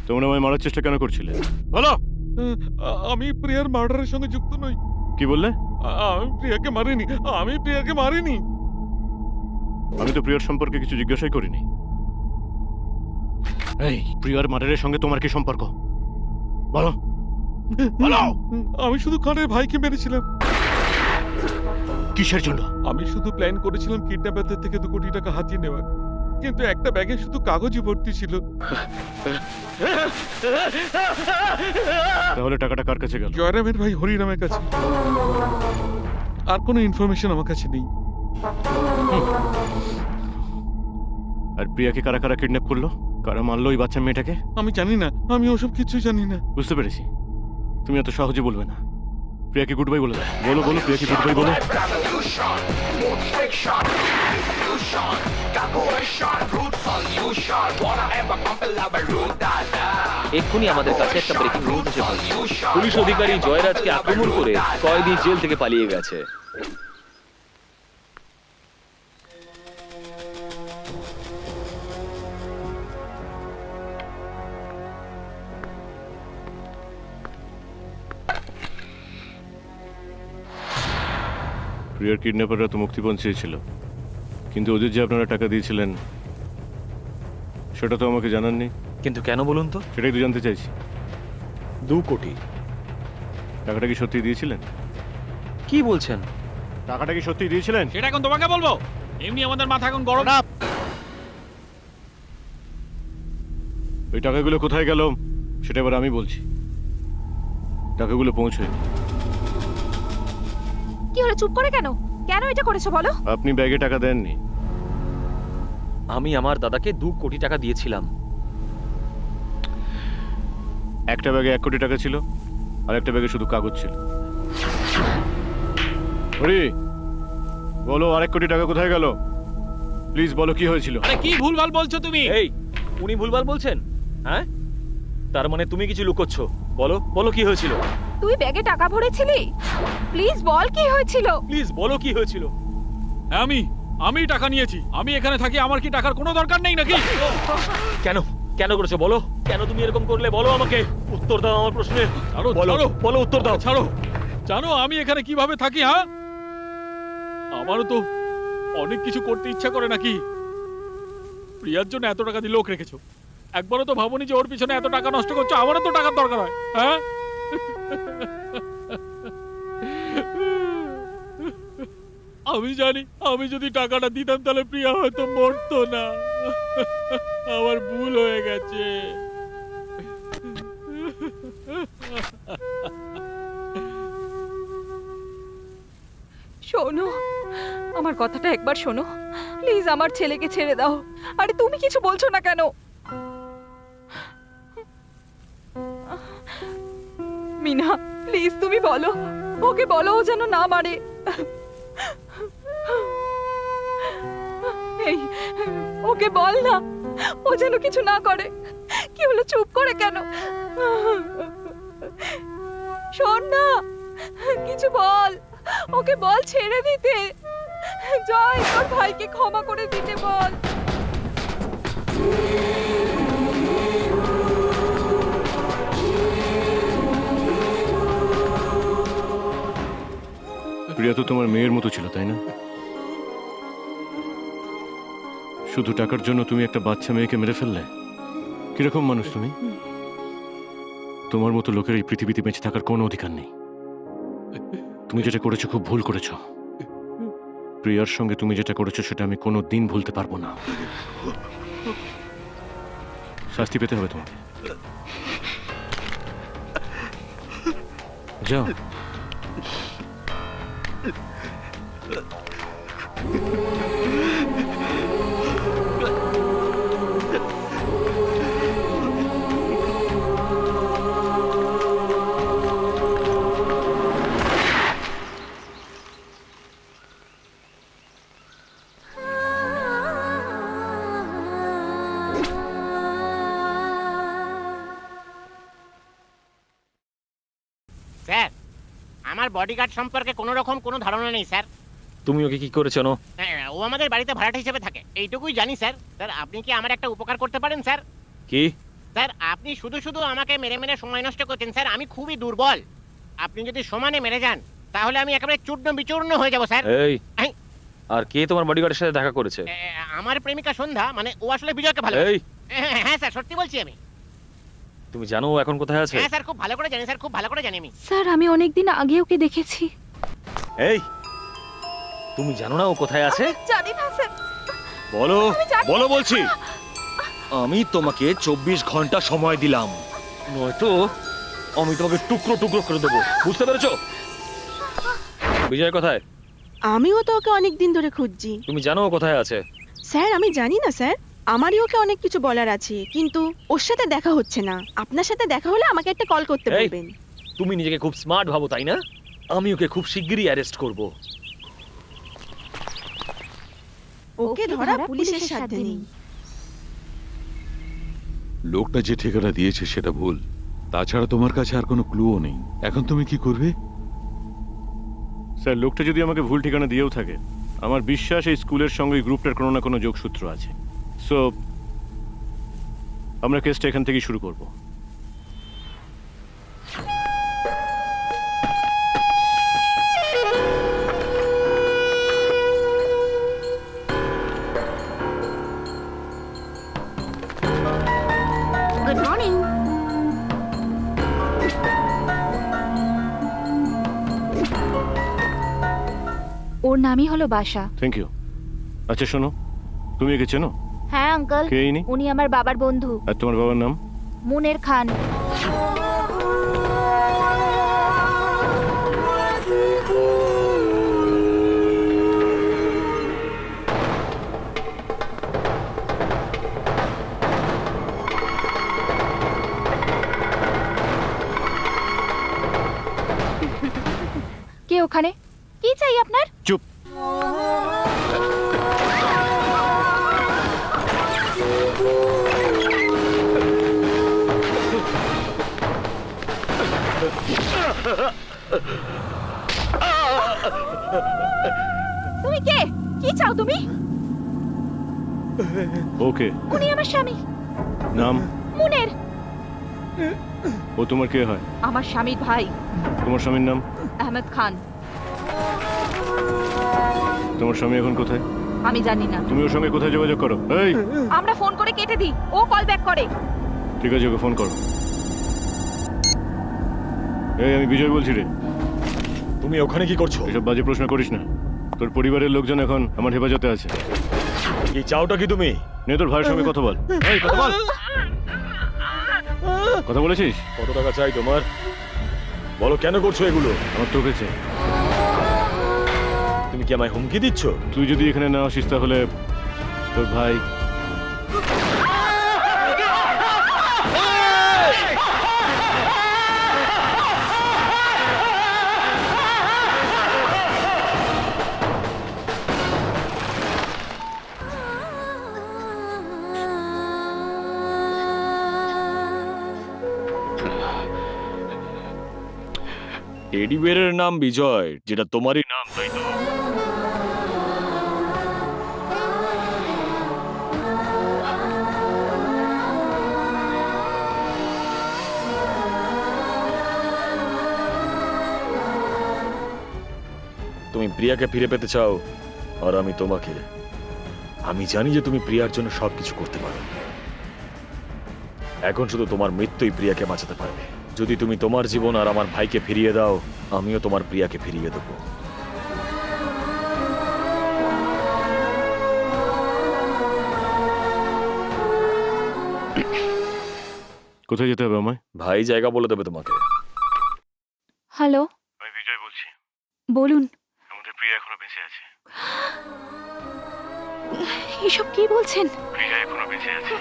তোমরা আমায় মারার চেষ্টা কেন করছিলে বলো? আমি প্রিয়ার মার্ডারের সঙ্গে যুক্ত নই। কি বললে? আমি প্রিয়াকে মারিনি। আমি প্রিয়াকে মারিনি। আমি তো প্রিয়ার সম্পর্কে কিছু জিজ্ঞাসাই করিনি। এই প্রিয়ার মার্ডারের সঙ্গে তোমার কি সম্পর্ক বলো? বলো। আমি শুধু খানের ভাইকে মেরেছিলাম। কিসের জন্য? আমি শুধু প্ল্যান করেছিলাম কিডন্যাপারদের থেকে 2 কোটি টাকা হাতিয়ে নেওয়ার, কিন্তু একটা ব্যাগে শুধু কাগজই ভর্তি ছিল। তাহলে টাকাটা কার কাছে গেল? জয়রামের ভাই হরিরামের কাছে। আর কোনো ইনফরমেশন আমার কাছে নেই। আর প্রিয়াকে কারা কারা কিডন্যাপ করলো? কারা মারলো ওই বাচ্চা মেয়েটাকে? আমি জানি না। আমি ওসব কিছু জানি না। বুঝতে পেরেছি, তুমি এত সহজে বলবে না। প্রিয়াকে গুড বাই বলে দাও। বলো বলো, প্রিয়াকে গুড বাই বলো। এক্ষুনি আমাদের কাছে একটা ব্রেকিং নিউজ এসে পৌঁছেছে। পুলিশ অধিকারী জয়রাজকে আক্রমণ করে কয়েদি জেল থেকে পালিয়ে গেছে। প্রিয়ার কিডন্যাপাররা তো মুক্তিপণ চেয়েছিল, কিন্তু ওদের যে আপনারা টাকা দিয়েছিলেন সেটা তো আমাকে জানাননি। কিন্তু কেন বলুন তো? সেটাই তো জানতে চাইছি। 2 কোটি টাকাটা কি সত্যি দিয়েছিলেন? কি বলছেন? টাকাটা কি সত্যি দিয়েছিলেন? সেটা এখন তোমাকে বলবো? এমনি আমাদের মাথা এখন গরম। ওই টাকাগুলো কোথায় গেল সেটা এবার আমি বলছি। টাকাগুলো পৌঁছে। কি হলো, চুপ করে কেন? কেন এটা করেছো বলো? আপনি ব্যাগে টাকা দেননি। আমি আমার দাদাকে 2 কোটি টাকা দিয়েছিলাম। একটা ব্যাগে 1 কোটি টাকা ছিল, আর একটা ব্যাগে শুধু কাগজ ছিল। হরি বলো, আর 1 কোটি টাকা কোথায় গেল? প্লিজ বলো কি হয়েছিল। আরে কি ভুলভাল বলছো তুমি? এই উনি ভুলভাল বলছেন? হ্যাঁ, তার মানে তুমি কিছু লুকোচ্ছ। বলো বলো কি হয়েছিল। তুই ব্যাগে টাকা ভরেছিলি? প্লিজ বল কি হয়েছিল। প্লিজ বলো কি হয়েছিল। আমি টাকা নিয়েছি। আমি এখানে থাকি, আমার কি টাকার কোনো দরকার নেই নাকি? কেন কেন করেছো বলো? কেন তুমি এরকম করলে বলো আমাকে। উত্তর দাও আমার প্রশ্নের। ছাড়ো, বলো ছাড়ো। বলো উত্তর দাও। ছাড়ো। জানো আমি এখানে কিভাবে থাকি? হ্যাঁ, আমারও তো অনেক কিছু করতে ইচ্ছা করে নাকি। প্রিয়ার জন্য এত টাকা দিয়ে লোক রেখেছো, একবারও তো ভাবনি যে ওর পিছনে এত টাকা নষ্ট করছো। আমারও তো টাকার দরকার হয়। হ্যাঁ, আমি জানি আমি যদি টাকাটা দিতাম তাহলে প্রিয়া হয়তো মরতো না। আমার ভুল হয়ে গেছে। শোনো, আমার কথাটা একবার শোনো প্লিজ। আমার ছেলেকে ছেড়ে দাও। আরে তুমি কিছু বলছো না কেন? মিনা প্লিজ তুমি বলো, ওকে বলো ও যেন না মারে। এই ওকে বল না, ও যেন কিছু না করে। কি হলো, চুপ করে কেন? শোন না, কিছু বল, ওকে বল ছেড়ে দিতে। জয়, তোর ভাইকে ক্ষমা করে দিতে বল। প্রিয়া তো তোমার মেয়ের মতো ছিল, তাই না? শুধু টাকার জন্য তুমি একটা বাচ্চা মেয়েকে মেরে ফেললে। কিরকম মানুষ তুমি? তোমার মতো লোকের এই পৃথিবীতে বেঁচে থাকার কোনো অধিকার নেই। তুমি যেটা করেছো খুব ভুল করেছো। প্রিয়ার সঙ্গে তুমি যেটা করেছো সেটা আমি কোনো দিন ভুলতে পারবো না। শাস্তি পেতে হবে তোমাকে। যাও। স্যার, আমার বডিগার্ড সম্পর্কে কোনো রকম কোনো ধারণা নেই স্যার। তুমি ওকে কি করেছো? ও আমাদের বাড়িতে ভাড়াটে হিসেবে থাকে, এইটুকুই জানি স্যার। স্যার আপনি কি আমার একটা উপকার করতে পারেন স্যার? কি? স্যার আপনি শুধু শুধু আমাকে মেরে মেরে সময় নষ্ট করছেন স্যার। আমি খুবই দুর্বল। আপনি যদি সমানে মেরে যান তাহলে আমি একেবারে চূর্ণ বিচূর্ণ হয়ে যাব স্যার। এই আর কে তোমার বডিগার্ডের সাথে দেখা করেছে? আমার প্রেমিকা সন্ধ্যা, মানে ও আসলে বিজয়কে ভালো। এই হ্যাঁ স্যার, সত্যি বলছি আমি। তুমি জানো ও এখন কোথায় আছে? হ্যাঁ স্যার, খুব ভালো করে জানি স্যার, খুব ভালো করে জানি আমি। স্যার আমি অনেকদিন আগে ওকে দেখেছি। এই তুমি জানো না ও কোথায় আছে? জানি না স্যার। বলো বলো বলছি। আমি তোমাকে 24 ঘন্টা সময় দিলাম, নয়তো আমি তোমাকে টুকরো টুকরো করে দেবো। বুঝতে পেরেছো? বিজয় কোথায়? আমিও তো ওকে অনেক দিন ধরে খুঁজছি। তুমি জানো ও কোথায় আছে? স্যার আমি জানি না স্যার, আমারই ওকে অনেক কিছু বলার আছে, কিন্তু ওর সাথে দেখা হচ্ছে না। আপনার সাথে দেখা হলে আমাকে একটা কল করতে এই, বলবেন। তুমি নিজেকে খুব স্মার্ট ভাবো তাই না? আমি ওকে খুব শিগগিরই অ্যারেস্ট করব। ওকে ধরা পুলিশের সাথে নেই। লোকটা যে ঠিকানা দিয়েছে সেটা ভুল। তাছাড়া তোমার কাছে আর কোনো ক্লুও নেই। এখন তুমি কি করবে? স্যার, লোকটা যদি আমাকে ভুল ঠিকানা দিয়েও থাকে, আমার বিশ্বাস এই স্কুলের সঙ্গে এই গ্রুপটার কোনো না কোনো যোগসূত্র আছে। সো আমরা কেসটা এখান থেকেই শুরু করব। Good morning. ওর নামই হলো বাসা। Thank you. আচ্ছা শোনো, তুমি একে চেনো? হ্যাঁ আঙ্কেল, কে ইনি? উনি আমার বাবার বন্ধু, আর তোমার বাবার নাম? মুনের খান। কে ওখানে? কি চাই আপনার? চুপ। তুমি কে? কি চাও তুমি? ওকে, উনি আমার স্বামী, নাম? মুনের। ও তোমার কে হয়? আমার স্বামীর ভাই, তোমার স্বামীর নাম? আহমেদ খান। তোমার স্বামী এখন কোথায়? আমি জানি না। তুমি ওর সঙ্গে কোথায় যোগাযোগ করো? এই, আমরা ফোন করে কেটে দিই, ও কল ব্যাক করে। ঠিক আছে, ওকে ফোন করো। এই, আমি বিজয় বলছি রে। তুমি ওখানে কি করছো? এসব বাজে প্রশ্ন করিস না। তোর পরিবারের লোকজন এখন আমার হেফাজতে আছে। কি চাওটা কি তুমি? নে তোর ভাইয়ের সঙ্গে কথা বল। এই, কথা বল। কথা বলেছিস? কত টাকা চাই তোমার? বলো, কেন করছো এগুলো? আমার তোকে চাই। তুমি কি আমায় হুমকি দিচ্ছ? তুই যদি এখানে না আসিস তাহলে তোর ভাই টেডি বিয়ারের নাম বিজয়, যেটা তোমারই নাম, তাই তো? তুমি প্রিয়াকে ফিরে পেতে চাও, আর আমি তোমাকে। আমি জানি যে তুমি প্রিয়ার জন্য সবকিছু করতে পারো। এখন শুধু তোমার মৃত্যুই প্রিয়াকে বাঁচাতে পারবে। যদি তুমি তোমার জীবন আর আমার ভাইকে ফিরিয়ে দাও, আমিও তোমার প্রিয়াকে ফিরিয়ে দেবো। কোথায় যেতে হবে আমায়? ভাই জায়গা বলে দেবে তোমাকে। হ্যালো, আমি বিজয় বলছি। বলুন। আমাদের প্রিয়া এখনো বেঁচে আছে। এসব কি বলছেন? প্রিয়া এখনো বেঁচে আছে।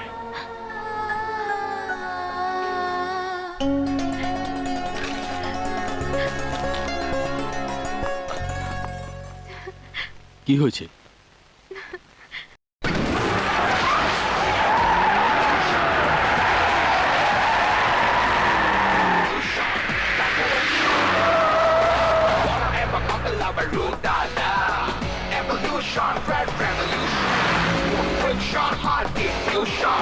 কি হয়েছে? Ever couple of a root dada. Evolution, red revolution. Smooth friction, hard diffusion.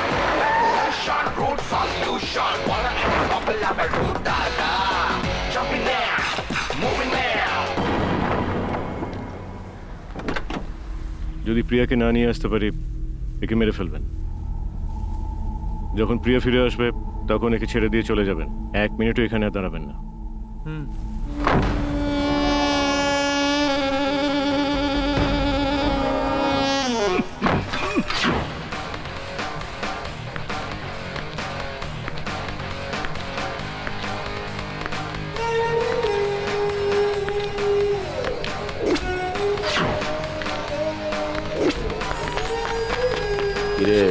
Evolution, root solution. Wanna ever couple of a root dada. Jumping there, moving there. যদি প্রিয়াকে না নিয়ে আসতে পারি, একে মেরে ফেলবেন। যখন প্রিয়া ফিরে আসবে তখন একে ছেড়ে দিয়ে চলে যাবেন। 1 মিনিটও এখানে আর দাঁড়াবেন না। কিরে,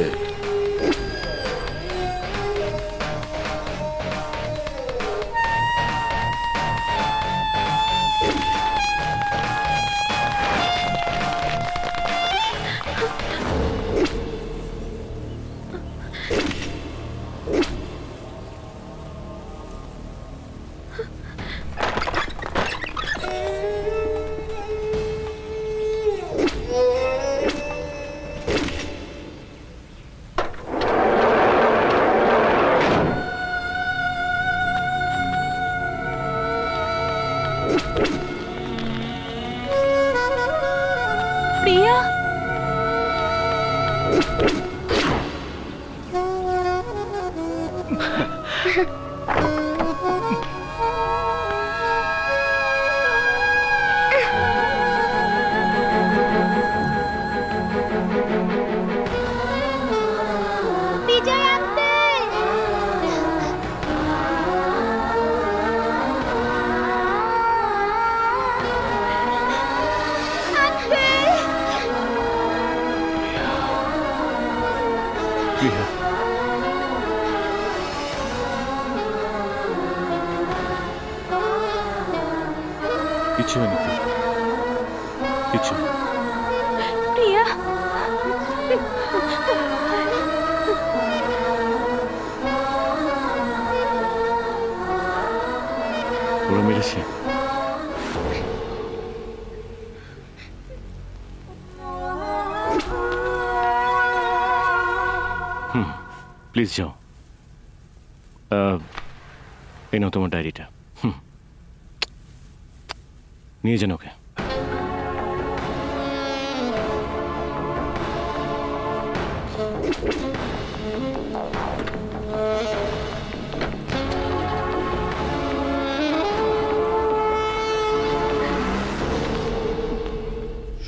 প্রিয়া, বিজয় আঙ্কেল! আঙ্কেল! প্রিয়া, কিছু হয়নি প্রিয়া, কিছু না। প্রিয়া, ওরা মেরেছে আসছি। প্লিজ যাও। এই নাও তোমার ডায়েরিটা। নিয়ে যান ওকে।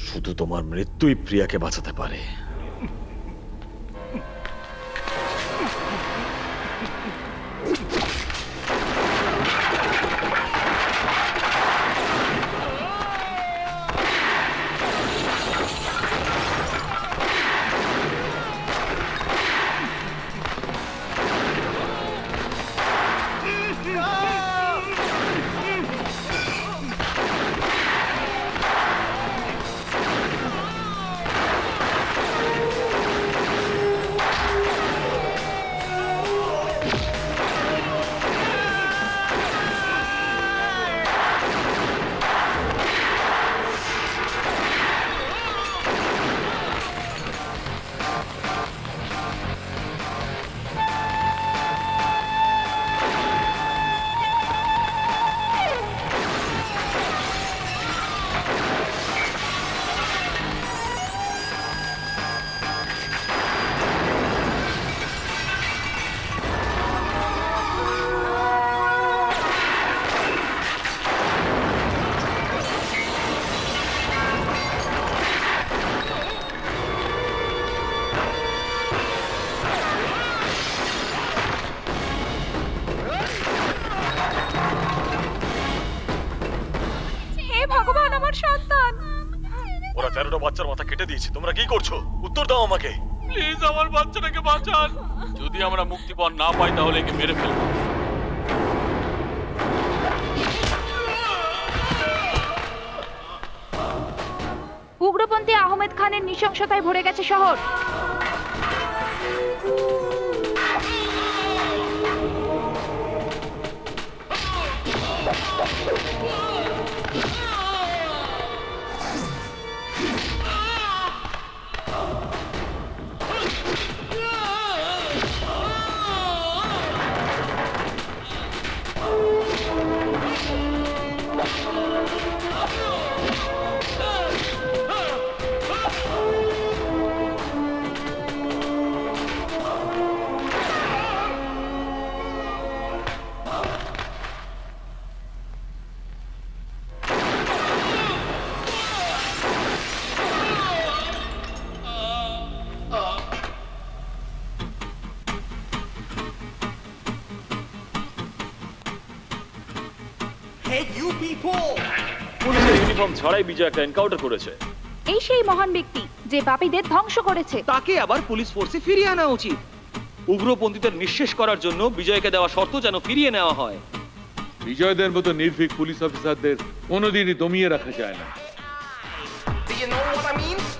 শুধু তোমার মৃত্যুই প্রিয়াকে বাঁচাতে পারে। হে ভগবান, আমার সন্তান! ওরা 13টা বাচ্চার মাথা কেটে দিয়েছে। তোমরা কি করছো? উত্তর দাও আমাকে। প্লিজ আমার বাচ্চাটাকে বাঁচান। যদি আমরা মুক্তিপণ না পাই তাহলে একে মেরে ফেলবো। উগ্রপন্থী আহমেদ খানের নৃশংসতায় ভরে গেছে শহর। পুলিশের ইউনিফর্ম ছাড়াই বিজয় একটা এনকাউন্টার করেছে। এই সেই মহান ব্যক্তি যে পাপীদের ধ্বংস করেছে। তাকে আবার পুলিশ ফোর্সে ফিরিয়ে আনা উচিত। উগ্রপন্থীদের নিঃশেষ করার জন্য বিজয়কে দেওয়া শর্ত যেন ফিরিয়ে নেওয়া হয়। বিজয়দের মতো নির্ভীক পুলিশ অফিসারদের কোনোদিনই দমিয়ে রাখা যায় না। Do you know what I mean?